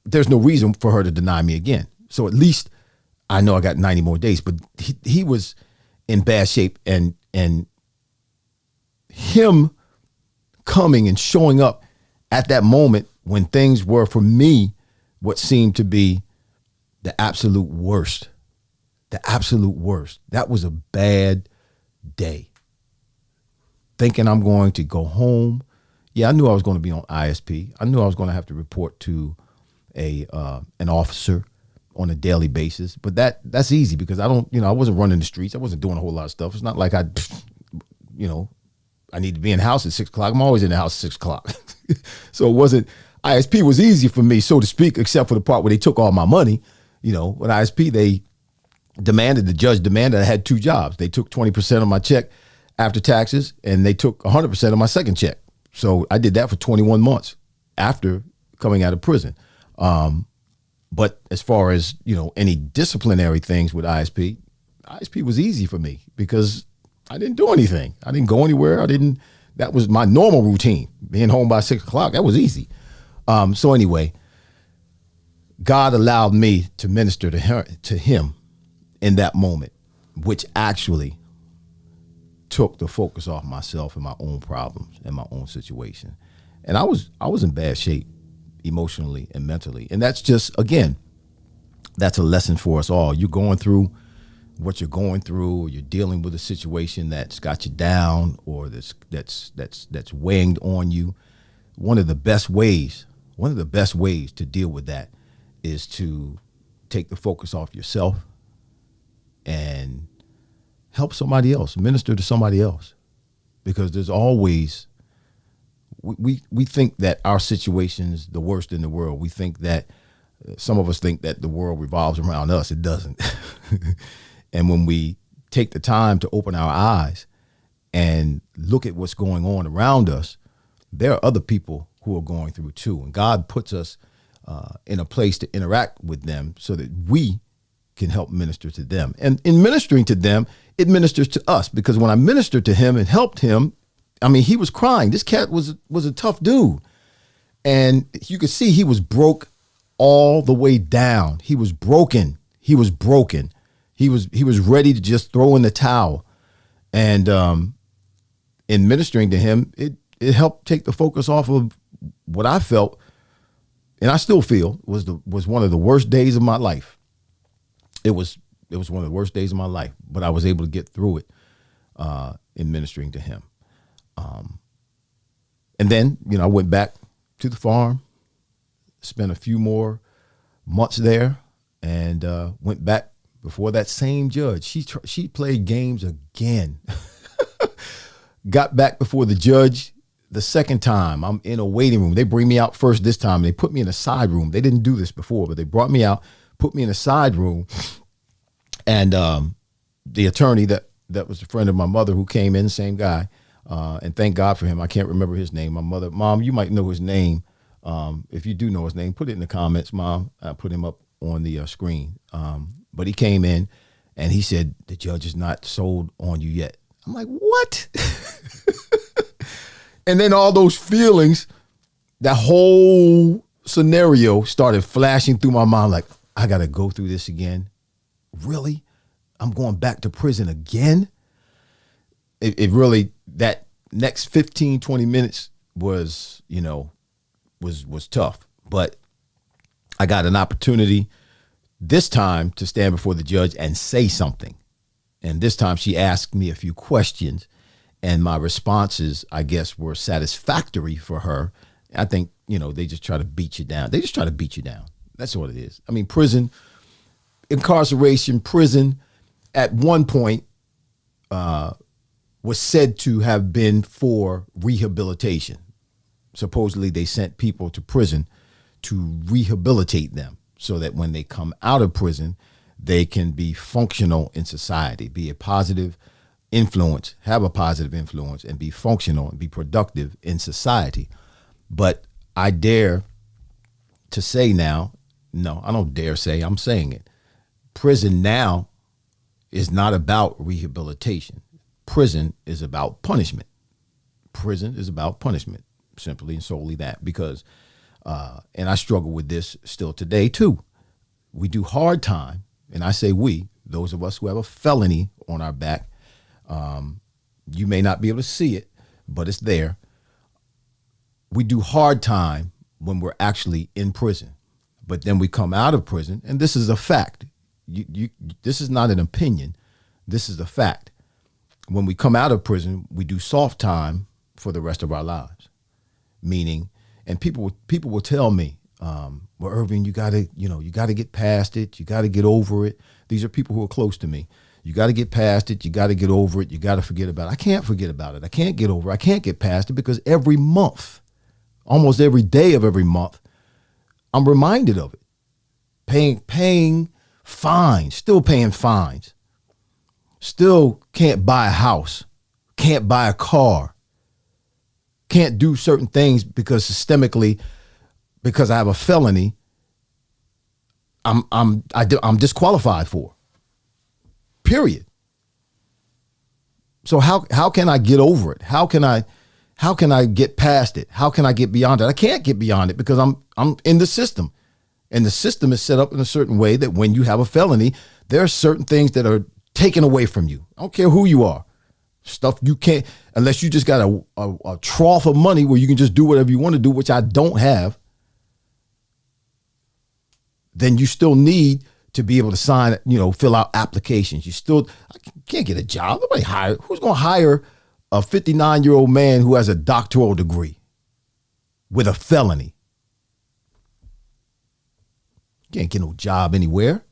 there's no reason for her to deny me again. So at least I know I got 90 more days, but he was in bad shape, and him coming and showing up at that moment when things were, for me, what seemed to be the absolute worst. That was a bad day. Thinking I'm going to go home. Yeah, I knew I was going to be on ISP. I knew I was going to have to report to an officer on a daily basis, but that's easy because I wasn't running the streets. I wasn't doing a whole lot of stuff. It's not like I need to be in the house at 6 o'clock. I'm always in the house at 6 o'clock. So it wasn't, ISP was easy for me, so to speak, except for the part where they took all my money. With ISP, the judge demanded I had 2 jobs. They took 20% of my check after taxes, and they took 100% of my second check. So I did that for 21 months after coming out of prison. But as far as, any disciplinary things with ISP was easy for me because I didn't do anything. I didn't go anywhere. That was my normal routine. Being home by 6 o'clock, that was easy. So anyway, God allowed me to minister to him in that moment, which actually took the focus off myself and my own problems and my own situation. And I was in bad shape emotionally and mentally. And that's just, again, that's a lesson for us all. You're going through what you're going through, or you're dealing with a situation that's got you down, or that's weighing on you. One of the best ways to deal with that is to take the focus off yourself and help somebody else, minister to somebody else. Because there's always, we think that our situation is the worst in the world. We think that, some of us think that the world revolves around us. It doesn't. And when we take the time to open our eyes and look at what's going on around us, there are other people who are going through too. And God puts us in a place to interact with them so that we can help minister to them. And in ministering to them, it ministers to us, because when I ministered to him and helped him, he was crying. This cat was a tough dude. And you could see he was broke all the way down. He was broken. He was ready to just throw in the towel. And in ministering to him, it helped take the focus off of what I felt, and I still feel was one of the worst days of my life. It was one of the worst days of my life, but I was able to get through it in ministering to him. And then, I went back to the farm, spent a few more months there, and went back before that same judge. She played games again. Got back before the judge the second time. I'm in a waiting room. They bring me out first this time. They put me in a side room. They didn't do this before, but they brought me out, put me in a side room. And the attorney that was a friend of my mother who came in, same guy, and thank God for him. I can't remember his name. Mom, you might know his name. If you do know his name, put it in the comments, Mom. I put him up on the screen. But he came in and he said, the judge is not sold on you yet. I'm like, what? And then all those feelings, that whole scenario started flashing through my mind. Like, I got to go through this again. Really? I'm going back to prison again? It really, that next 15, 20 minutes was, was tough. But I got an opportunity this time to stand before the judge and say something. And this time she asked me a few questions, and my responses, I guess, were satisfactory for her. I think, they just try to beat you down. They just try to beat you down. That's what it is. I mean, prison, incarceration, prison at one point was said to have been for rehabilitation. Supposedly they sent people to prison to rehabilitate them so that when they come out of prison, they can be functional in society, be a positive influence, have a positive influence, and be functional and be productive in society. But I dare to say now, no, I don't dare say, I'm saying it. Prison now is not about rehabilitation. Prison is about punishment. Prison is about punishment, simply and solely that, because, and I struggle with this still today too. We do hard time. And I say we, those of us who have a felony on our back, you may not be able to see it, but it's there. We do hard time when we're actually in prison, but then we come out of prison, and this is a fact. This is not an opinion. This is a fact. When we come out of prison, we do soft time for the rest of our lives. Meaning, and people will tell me, well, Irving, you gotta get past it. You gotta get over it. These are people who are close to me. You gotta get past it. You gotta get over it. You gotta forget about it. I can't forget about it. I can't get over it. I can't get past it because every month, almost every day of every month, I'm reminded of it. Paying fines, still paying fines. Still can't buy a house, can't buy a car, can't do certain things because systemically, because I have a felony, I'm disqualified for. Period. So how can I get over it? How can I get past it? How can I get beyond it? I can't get beyond it because I'm in the system. And the system is set up in a certain way that when you have a felony, there are certain things that are taken away from you. I don't care who you are. Stuff you can't, unless you just got a trough of money where you can just do whatever you want to do, which I don't have, then you still need to be able to sign, fill out applications. I can't get a job. Who's going to hire a 59-year-old man who has a doctoral degree with a felony? Can't get no job anywhere.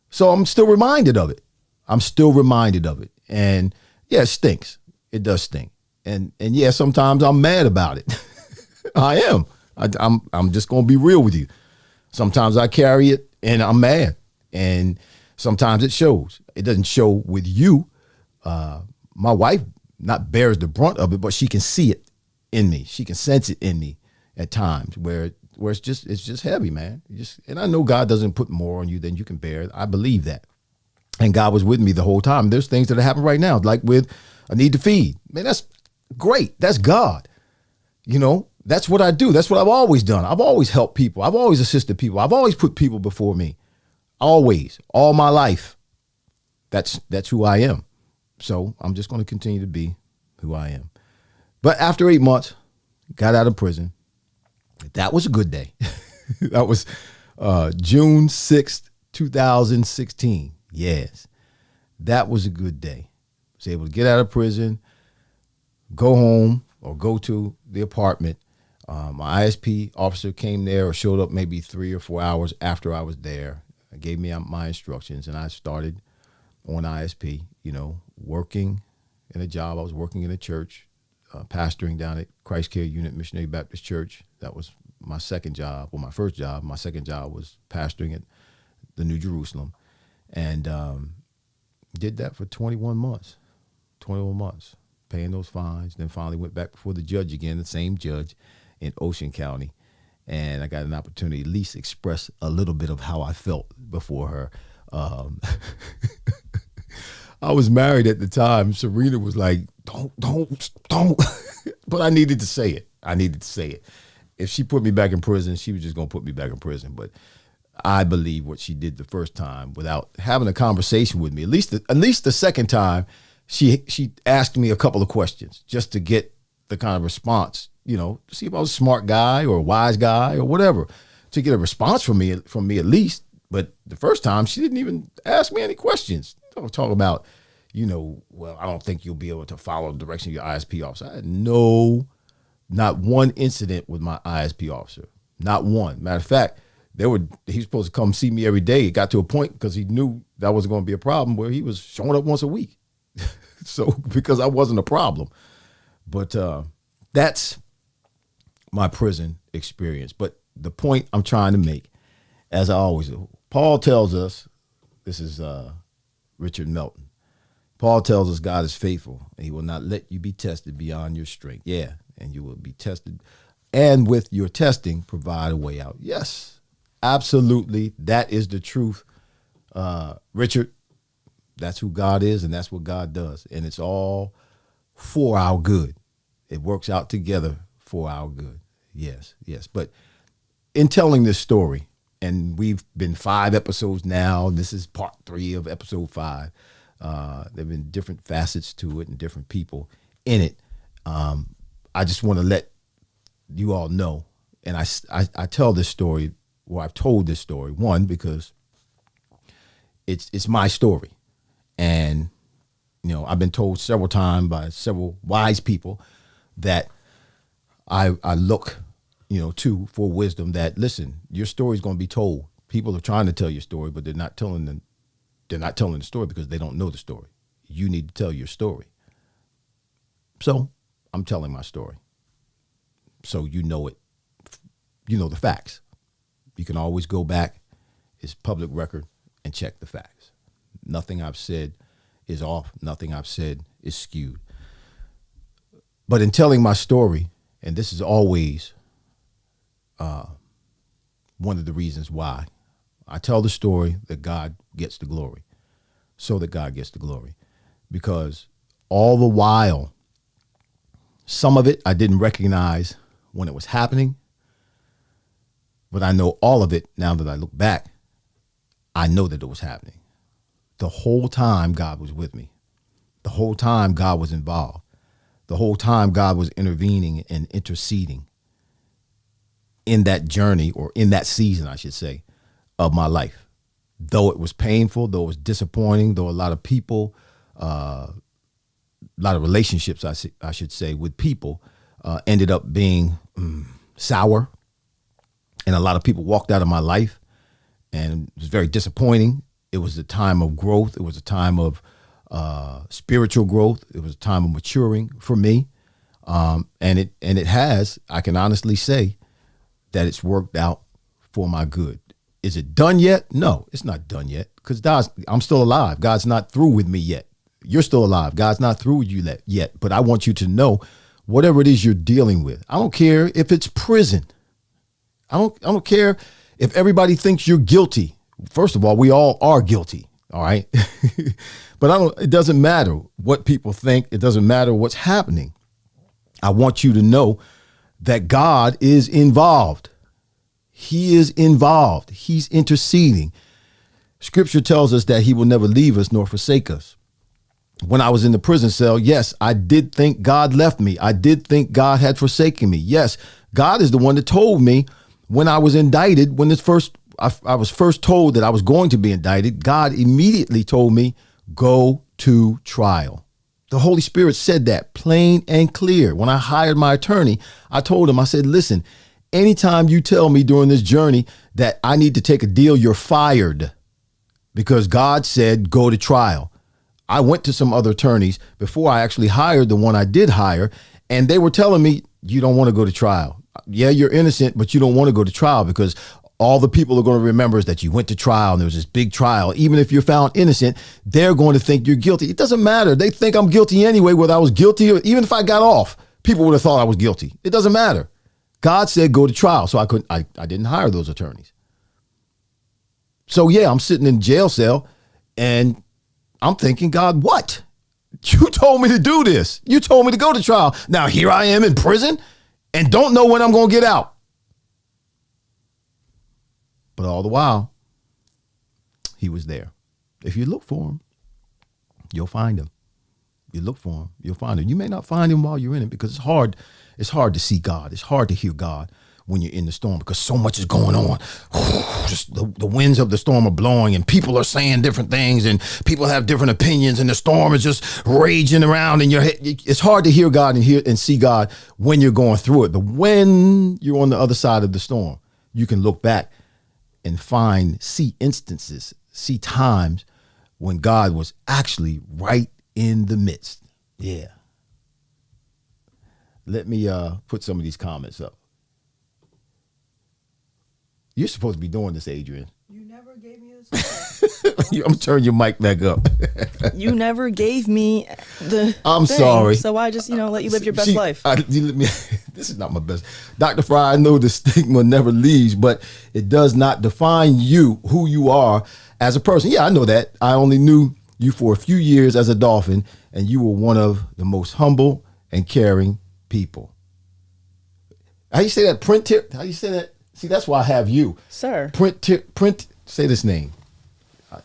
So I'm still reminded of it. And yeah, it stinks. It does stink. And yeah, sometimes I'm mad about it. I am. I'm just going to be real with you. Sometimes I carry it and I'm mad. And sometimes it shows. It doesn't show with you. My wife not bears the brunt of it, but she can see it in me. She can sense it in me at times where it's just heavy, man. And I know God doesn't put more on you than you can bear. I believe that. And God was with me the whole time. There's things that are happening right now, like with a need to feed. Man, that's great. That's God. That's what I do. That's what I've always done. I've always helped people. I've always assisted people. I've always put people before me. Always. All my life. That's who I am. So I'm just going to continue to be who I am. But after 8 months, got out of prison. That was a good day. That was June 6th, 2016. Yes, that was a good day. Was able to get out of prison, go home or go to the apartment. My ISP officer came there or showed up maybe 3 or 4 hours after I was there. gave me my instructions, and I started on ISP, working in a job. I was working in a church, pastoring down at Christ Care Unit Missionary Baptist Church. That was my second job, my first job. My second job was pastoring at the New Jerusalem, and did that for 21 months, paying those fines. Then finally went back before the judge again, the same judge in Ocean County. And I got an opportunity to at least express a little bit of how I felt before her. I was married at the time. Serena was like, don't. But I needed to say it. If she put me back in prison, she was just going to put me back in prison. But I believe what she did the first time without having a conversation with me. At least the second time, she asked me a couple of questions just to get the kind of response, to see if I was a smart guy or a wise guy or whatever, to get a response from me at least. But the first time, she didn't even ask me any questions. Talk about, well, I don't think you'll be able to follow the direction of your ISP officer. I had not one incident with my ISP officer, not one. Matter of fact, he was supposed to come see me every day. It got to a point because he knew that wasn't going to be a problem where he was showing up once a week. So because I wasn't a problem, but that's my prison experience. But the point I'm trying to make, as I always do, Paul tells us, this is Richard Melton. Paul tells us God is faithful and he will not let you be tested beyond your strength. Yeah, and you will be tested. And with your testing, provide a way out. Yes, absolutely. That is the truth. Richard, that's who God is and that's what God does. And it's all for our good. It works out together for our good. Yes. But in telling this story, and we've been 5 episodes now, this is part 3 of episode 5. There have been different facets to it and different people in it. I just want to let you all know, and I tell this story, or I've told this story, one, because it's my story. And, I've been told several times by several wise people that I look, to for wisdom that, listen, your story is going to be told. People are trying to tell your story, but they're not telling the story because they don't know the story. You need to tell your story. So I'm telling my story. So you know it. You know the facts. You can always go back. It's public record and check the facts. Nothing I've said is off. Nothing I've said is skewed. But in telling my story, and this is always one of the reasons why I tell the story, that God gets the glory. So that God gets the glory. Because all the while, some of it I didn't recognize when it was happening. But I know all of it now that I look back. I know that it was happening. The whole time God was with me. The whole time God was involved. The whole time God was intervening and interceding in that journey, or in that season, I should say, of my life. Though it was painful, though it was disappointing, though a lot of people, a lot of relationships, I should say, with people ended up being sour. And a lot of people walked out of my life, and it was very disappointing. It was a time of growth. It was a time of spiritual growth. It was a time of maturing for me. And it has, I can honestly say that it's worked out for my good. Is it done yet? No, it's not done yet, because I'm still alive. God's not through with me yet. You're still alive. God's not through with you yet. But I want you to know, whatever it is you're dealing with, I don't care if it's prison. I don't care if everybody thinks you're guilty. First of all, we all are guilty. All right. But it doesn't matter what people think. It doesn't matter what's happening. I want you to know that God is involved. He is involved. He's interceding. Scripture tells us that he will never leave us nor forsake us. When I was in the prison cell, yes, I did think God left me. I did think God had forsaken me. Yes, God is the one that told me when I was indicted, when I was first told that I was going to be indicted, God immediately told me, go to trial. The Holy Spirit said that plain and clear. When I hired my attorney, I told him, I said, listen, anytime you tell me during this journey that I need to take a deal, you're fired. because God said, go to trial. I went to some other attorneys before I actually hired the one I did hire, and they were telling me, you don't want to go to trial. Yeah, you're innocent, but you don't want to go to trial because all the people are going to remember is that you went to trial and there was this big trial. Even if you're found innocent, they're going to think you're guilty. It doesn't matter. They think I'm guilty anyway, whether I was guilty or even if I got off, people would have thought I was guilty. It doesn't matter. God said go to trial, so I didn't hire those attorneys. So yeah, I'm sitting in jail cell and I'm thinking, God, what? You told me to do this. You told me to go to trial. Now here I am in prison and don't know when I'm going to get out. But all the while, he was there. If you look for him, you'll find him. You look for him, you'll find him. You may not find him while you're in it because it's hard. It's hard to see God. It's hard to hear God when you're in the storm because so much is going on. Just the winds of the storm are blowing and people are saying different things and people have different opinions and the storm is just raging around in your head. It's hard to hear God and hear and see God when you're going through it. But when you're on the other side of the storm, you can look back and see instances, see times when God was actually right in the midst. Yeah. Let me put some of these comments up. You're supposed to be doing this, Adrian.
You never gave me this.
I'm turning your mic back up.
You never gave me the
I'm
thing,
sorry.
So I just, let you live your best life.
This is not my best. Dr. Fry, I know the stigma never leaves, but it does not define you, who you are as a person. Yeah, I know that. I only knew you for a few years as a dolphin, and you were one of the most humble and caring people. How you say that? How you say that? See, that's why I have you.
Sir.
Say this name. Yeah.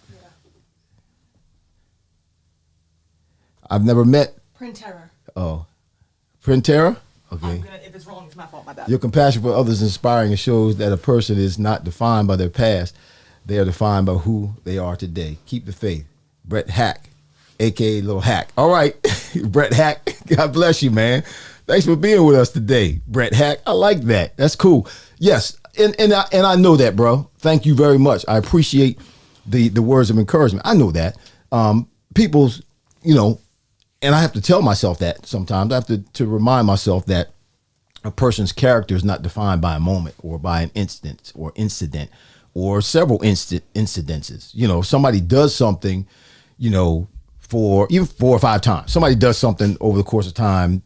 I've never met.
Printera.
Oh. Printera? Okay.
If it's wrong, it's my fault. My bad.
Your compassion for others is inspiring and shows that a person is not defined by their past. They are defined by who they are today. Keep the faith. Brett Hack, a.k.a. Little Hack. All right. Brett Hack, God bless you, man. Thanks for being with us today, Brett Hack. I like that. That's cool. Yes, and I know that, bro. Thank you very much. I appreciate the words of encouragement. I know that. People's, and I have to tell myself that sometimes. I have to remind myself that a person's character is not defined by a moment or by an incident or several incidences. Somebody does something, for even 4 or 5 times. Somebody does something over the course of time,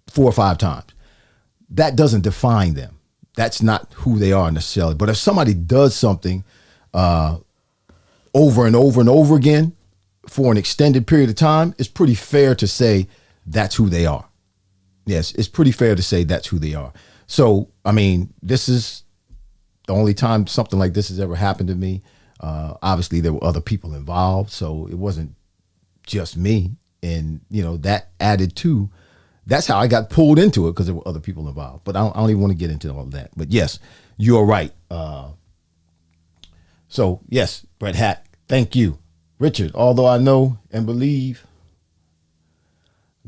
4 or 5 times. That doesn't define them. That's not who they are necessarily. But if somebody does something over and over and over again for an extended period of time, it's pretty fair to say that's who they are. Yes, it's pretty fair to say that's who they are. So, this is the only time something like this has ever happened to me. Obviously, there were other people involved, so it wasn't just me. And, that added to, that's how I got pulled into it because there were other people involved. But I don't even want to get into all of that. But yes, you're right. So, yes, Brett Hack, thank you. Richard, although I know and believe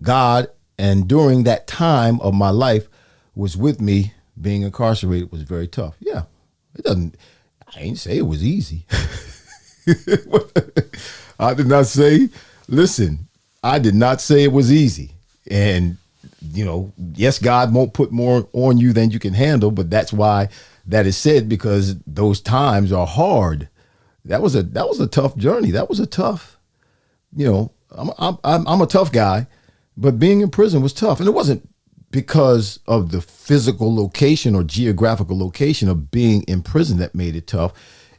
God, and during that time of my life was with me, being incarcerated was very tough. Yeah, I ain't say it was easy. I did not say it was easy. And, yes, God won't put more on you than you can handle, but that's why that is said, because those times are hard. That was a tough journey. That was a tough, I'm a tough guy, but being in prison was tough. And it wasn't because of the physical location or geographical location of being in prison that made it tough.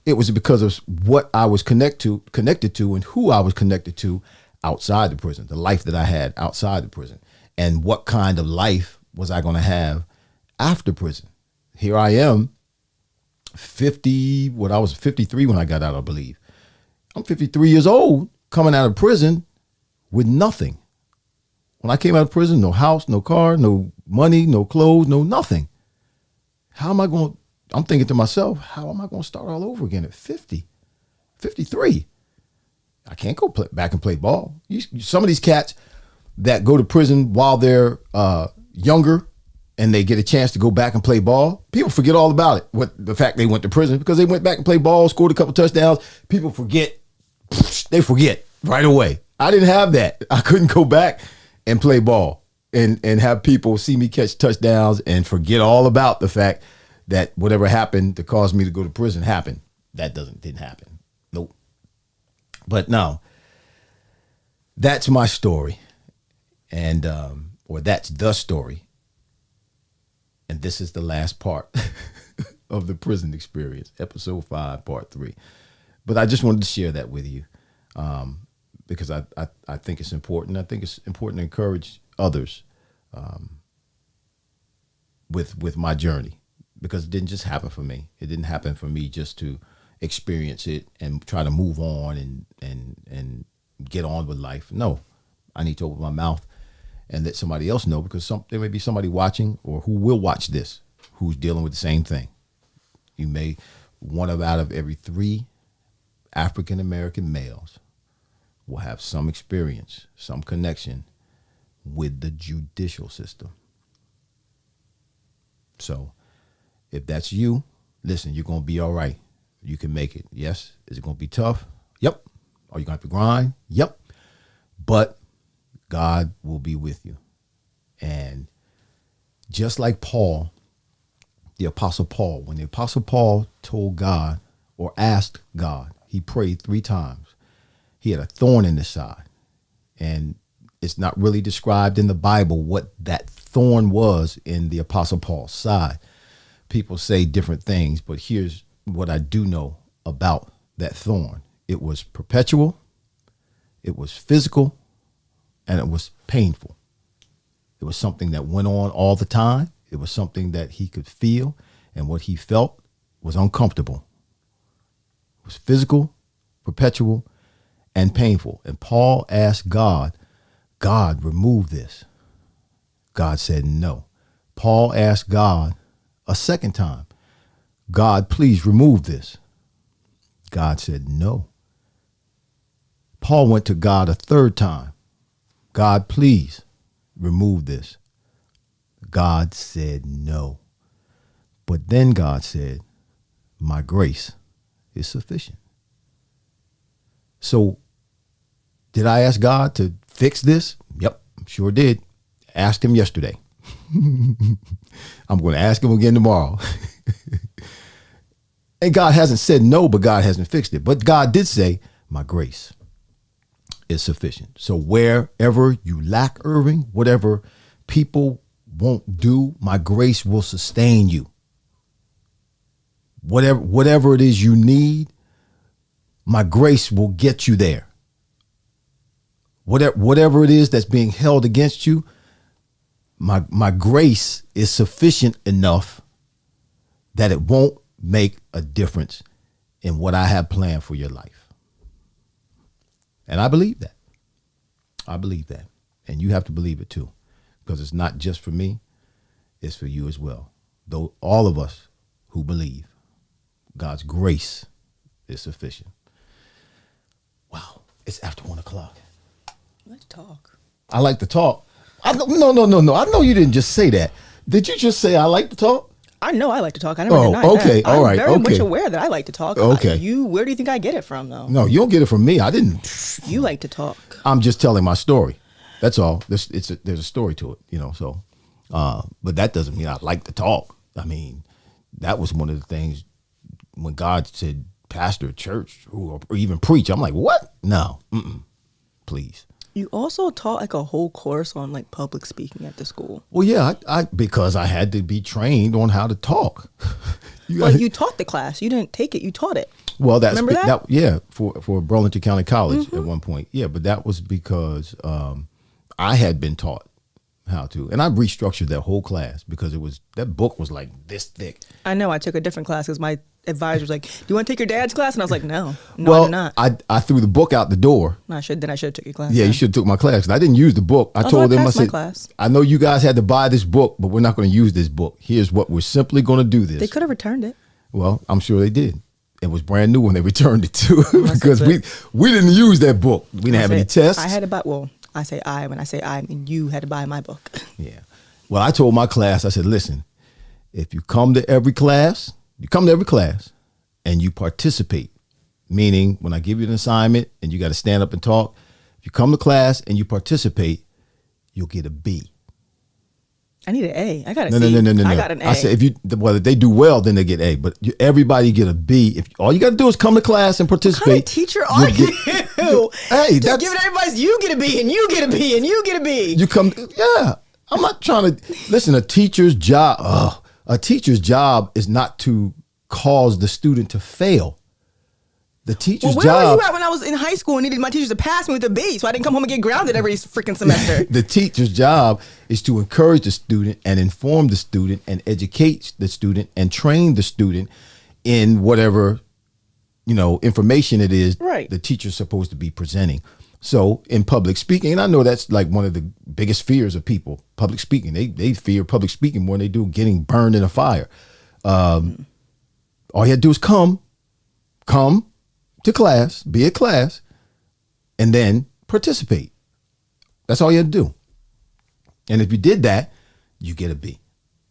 It was because of what I was connected to and who I was connected to outside the prison, the life that I had outside the prison, and what kind of life was I going to have after prison. Here I am, I was 53 when I got out, I believe. I'm 53 years old, coming out of prison with nothing. When I came out of prison, no house, no car, no money, no clothes, no nothing. I'm thinking to myself, how am I going to start all over again at 50, 53? I can't go back and play ball. Some of these cats that go to prison while they're younger, and they get a chance to go back and play ball, people forget all about it. What the fact they went to prison because they went back and played ball, scored a couple touchdowns. People forget. They forget right away. I didn't have that. I couldn't go back and play ball and have people see me catch touchdowns and forget all about the fact that whatever happened to cause me to go to prison happened. That didn't happen. Nope. But no, that's my story. And, or that's the story. And this is the last part of the prison experience, episode 5, part 3. But I just wanted to share that with you because I think it's important. I think it's important to encourage others with my journey, because it didn't just happen for me. It didn't happen for me just to experience it and try to move on and get on with life. No, I need to open my mouth and let somebody else know, because there may be somebody watching or who will watch this who's dealing with the same thing. You may, one out of every 3 African-American males will have some experience, some connection with the judicial system. So if that's you, listen, you're going to be all right. You can make it. Yes. Is it going to be tough? Yep. Are you going to have to grind? Yep. But God will be with you. And just like Paul, the Apostle Paul, when the Apostle Paul told God or asked God, he prayed 3 times. He had a thorn in his side. And it's not really described in the Bible what that thorn was in the Apostle Paul's side. People say different things, but here's what I do know about that thorn. It was perpetual, it was physical, and it was painful. It was something that went on all the time. It was something that he could feel, and what he felt was uncomfortable. It was physical, perpetual, and painful. And Paul asked God, God, remove this. God said no. Paul asked God a second time, God, please remove this. God said no. Paul went to God a third time. God, please remove this. God said no. But then God said, my grace is sufficient. So did I ask God to fix this? Yep, sure did. Asked him yesterday. I'm going to ask him again tomorrow. And God hasn't said no, but God hasn't fixed it. But God did say, my grace is sufficient. So wherever you lack, Irving, whatever people won't do, my grace will sustain you. Whatever it is you need, my grace will get you there. Whatever it is that's being held against you, my grace is sufficient enough that it won't make a difference in what I have planned for your life. And I believe that. I believe that. And you have to believe it too, because it's not just for me, it's for you as well. Though all of us who believe God's grace is sufficient. Wow, it's after 1 o'clock.
Let's talk.
I like to talk. No. I know you didn't just say that. Did you just say I like to talk?
I know I like to talk. I never denied
okay.
that.
All right.
I'm very
Okay.
much aware that I like to talk.
Okay.
Where do you think I get it from, though?
No, you don't get it from me. I didn't.
You like to talk.
I'm just telling my story. That's all. There's a story to it, So, but that doesn't mean I like to talk. I mean, that was one of the things when God said, pastor, church, or even preach. I'm like, what? No, please.
You also taught like a whole course on like public speaking at the school.
Well, yeah, I because I had to be trained on how to talk.
But you taught the class. You didn't take it. You taught it.
Well,
Remember that?
Yeah, for Burlington County College at one point. Yeah, but that was because I had been taught how to, and I restructured that whole class because that book was like this thick.
I know. I took a different class because my advisor was like, "Do you want to take your dad's class?" And I was like, "No,
Well,
I do not."
I threw the book out the door.
No, I should have took your class.
Yeah,
then.
you should have took my class. I didn't use the book. I
Although
told them, I
passed my
said,
class.
I know you guys had to buy this book, but we're not going to use this book. Here's what we're simply going to do this.
They could have returned it.
Well, I'm sure they did. It was brand new when they returned it too,
Unless
because we didn't use that book. We didn't have any tests.
I had to buy. Well, I say I. When I say I mean you had to buy my book.
Yeah. Well, I told my class, I said, listen, if you come to every class, and you participate, meaning when I give you an assignment and you got to stand up and talk, if you come to class and you participate, you'll get a B.
I need an A. I got a
No.
C. I got an A.
I said, if they do well, then they get A. But everybody get a B. If all you got to do is come to class and participate.
What kind of teacher are you?
Hey,
just giving everybody, you get a B and you get a B and you get a B.
You come, yeah. I'm not trying to listen. A teacher's job is not to cause the student to fail. The teacher's
where
job.
were you at when I was in high school and needed my teachers to pass me with a B, so I didn't come home and get grounded every freaking semester?
The teacher's job is to encourage the student and inform the student and educate the student and train the student in whatever, information it is
right.
the teacher's supposed to be presenting. So in public speaking, and I know that's like one of the biggest fears of people, public speaking. They fear public speaking more than they do getting burned in a fire. All you have to do is come to class, be at class, and then participate. That's all you have to do. And if you did that, you get a B.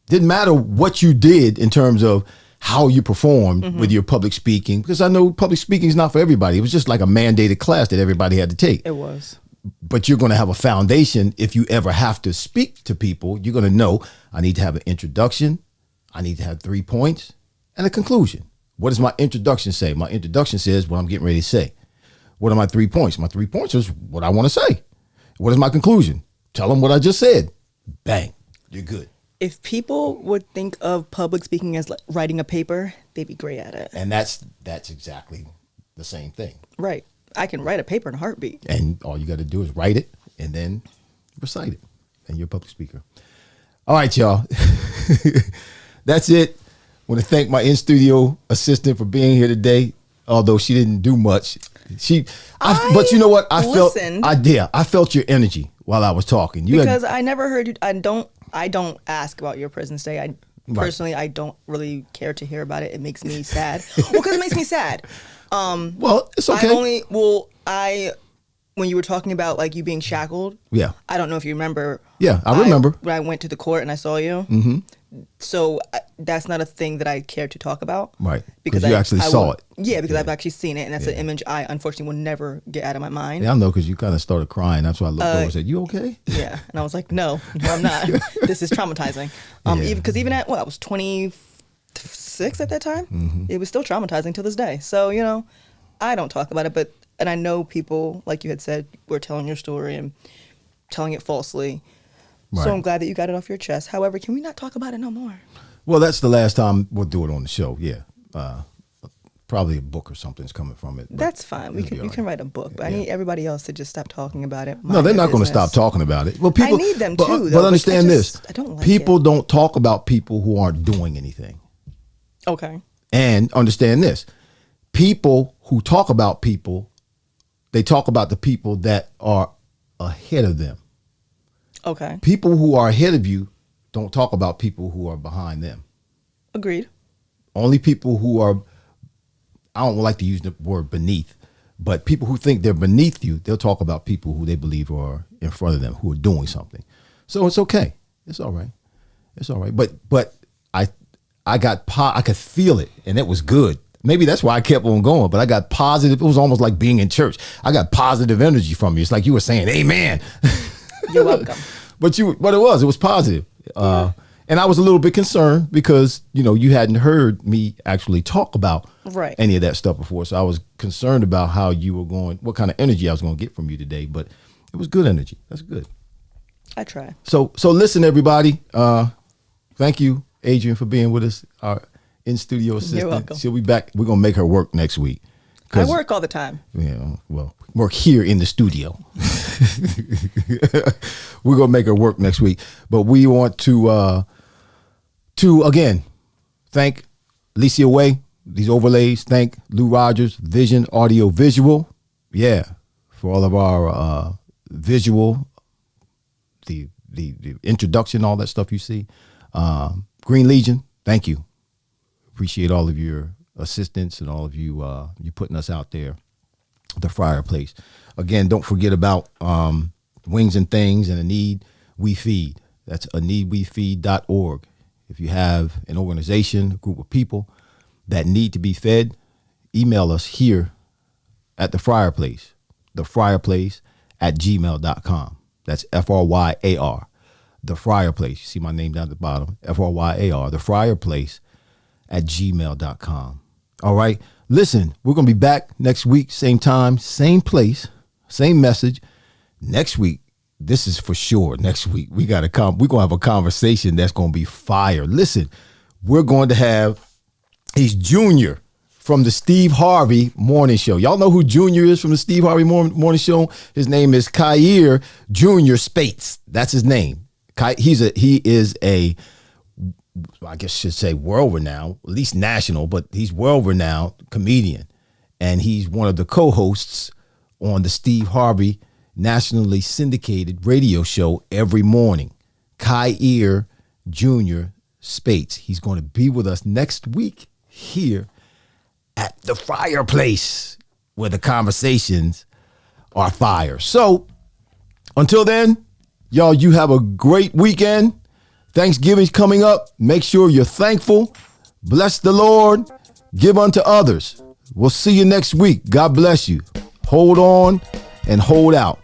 Didn't matter what you did in terms of how you performed with your public speaking, because I know public speaking is not for everybody. It was just like a mandated class that everybody had to take.
It was.
But you're going to have a foundation. If you ever have to speak to people, you're going to know I need to have an introduction. I need to have 3 points and a conclusion. What does my introduction say? My introduction says what I'm getting ready to say. What are my 3 points? My 3 points is what I want to say. What is my conclusion? Tell them what I just said. Bang. You're good.
If people would think of public speaking as like writing a paper, they'd be great at it.
And that's exactly the same thing.
Right. I can write a paper in a heartbeat.
And all you got to do is write it and then recite it. And you're a public speaker. All right, y'all. That's it. I want to thank my in-studio assistant for being here today, although she didn't do much. But you know what? I felt your energy while I was talking.
Because I never heard you. I don't ask about your prison stay. Personally, I don't really care to hear about it. It makes me sad. Well, because it makes me sad.
Well, it's okay.
When you were talking about like you being shackled.
Yeah.
I don't know if you remember.
Yeah, I remember.
When I went to the court and I saw you.
Mm-hmm.
So that's not a thing that I care to talk about.
Right. Because you actually saw it.
Yeah, because I've actually seen it. And that's an image I unfortunately will never get out of my mind.
Yeah, I know, because you kind of started crying. That's why I looked over and said, you okay?
Yeah. And I was like, no, I'm not. This is traumatizing. Because even at, I was 26 at that time. Mm-hmm. It was still traumatizing to this day. So, I don't talk about it. And I know people, like you had said, were telling your story and telling it falsely. Right. So I'm glad that you got it off your chest. However, can we not talk about it no more?
Well, that's the last time we'll do it on the show. Yeah. Probably a book or something's coming from it.
That's fine. You can write a book, but I need everybody else to just stop talking about it.
No, they're not going to stop talking about it. Well, people,
I need them too.
But understand this.
I don't like
people
it.
Don't talk about people who aren't doing anything.
Okay.
And understand this. People who talk about people, they talk about the people that are ahead of them.
Okay.
People who are ahead of you don't talk about people who are behind them.
Agreed.
Only people who are, I don't like to use the word beneath, but people who think they're beneath you, they'll talk about people who they believe are in front of them, who are doing something. So it's okay. It's all right. It's all right. But I could feel it, and it was good. Maybe that's why I kept on going, but I got positive. It was almost like being in church. I got positive energy from you. It's like you were saying, amen.
You're welcome.
But it was positive. Yeah. And I was a little bit concerned because, you hadn't heard me actually talk about any of that stuff before. So I was concerned about how you were going, what kind of energy I was going to get from you today. But it was good energy. That's good.
I try.
So listen, everybody. Thank you, Adrian, for being with us. Our in-studio assistant.
You're welcome.
She'll be back. We're going to make her work next week.
I work all the time.
Yeah, well, work here in the studio. We're going to make her work next week. But we want to again, thank Alicia Way, these overlays. Thank Lou Rogers, Vision Audio Visual. Yeah, for all of our visual, the introduction, all that stuff you see. Green Legion, thank you. Appreciate all of your assistance and all of you putting us out there. The Fryar Place. Again, don't forget about Wings and Things and a Need. We feed. That's aneedwefeed.org. If you have an organization, a group of people that need to be fed, email us here at the Fryar Place, thefryarplace@gmail.com. That's FRYAR, the Fryar Place. You see my name down at the bottom, FRYAR, the Fryar Place@gmail.com. All right. Listen, we're going to be back next week, same time, same place, same message. Next week, this is for sure. Next week, we're going to have a conversation that's going to be fire. Listen, we're going to have, he's Junior from the Steve Harvey Morning Show. Y'all know who Junior is from the Steve Harvey Morning Show? His name is Kair Junior Spates. That's his name. He is a, I guess I should say world-renowned, at least national, but he's world-renowned comedian. And he's one of the co-hosts on the Steve Harvey nationally syndicated radio show every morning. Kair Junior Spates. He's going to be with us next week here at the Fryar Place, where the conversations are fire. So until then, y'all, you have a great weekend. Thanksgiving's coming up. Make sure you're thankful. Bless the Lord. Give unto others. We'll see you next week. God bless you. Hold on and hold out.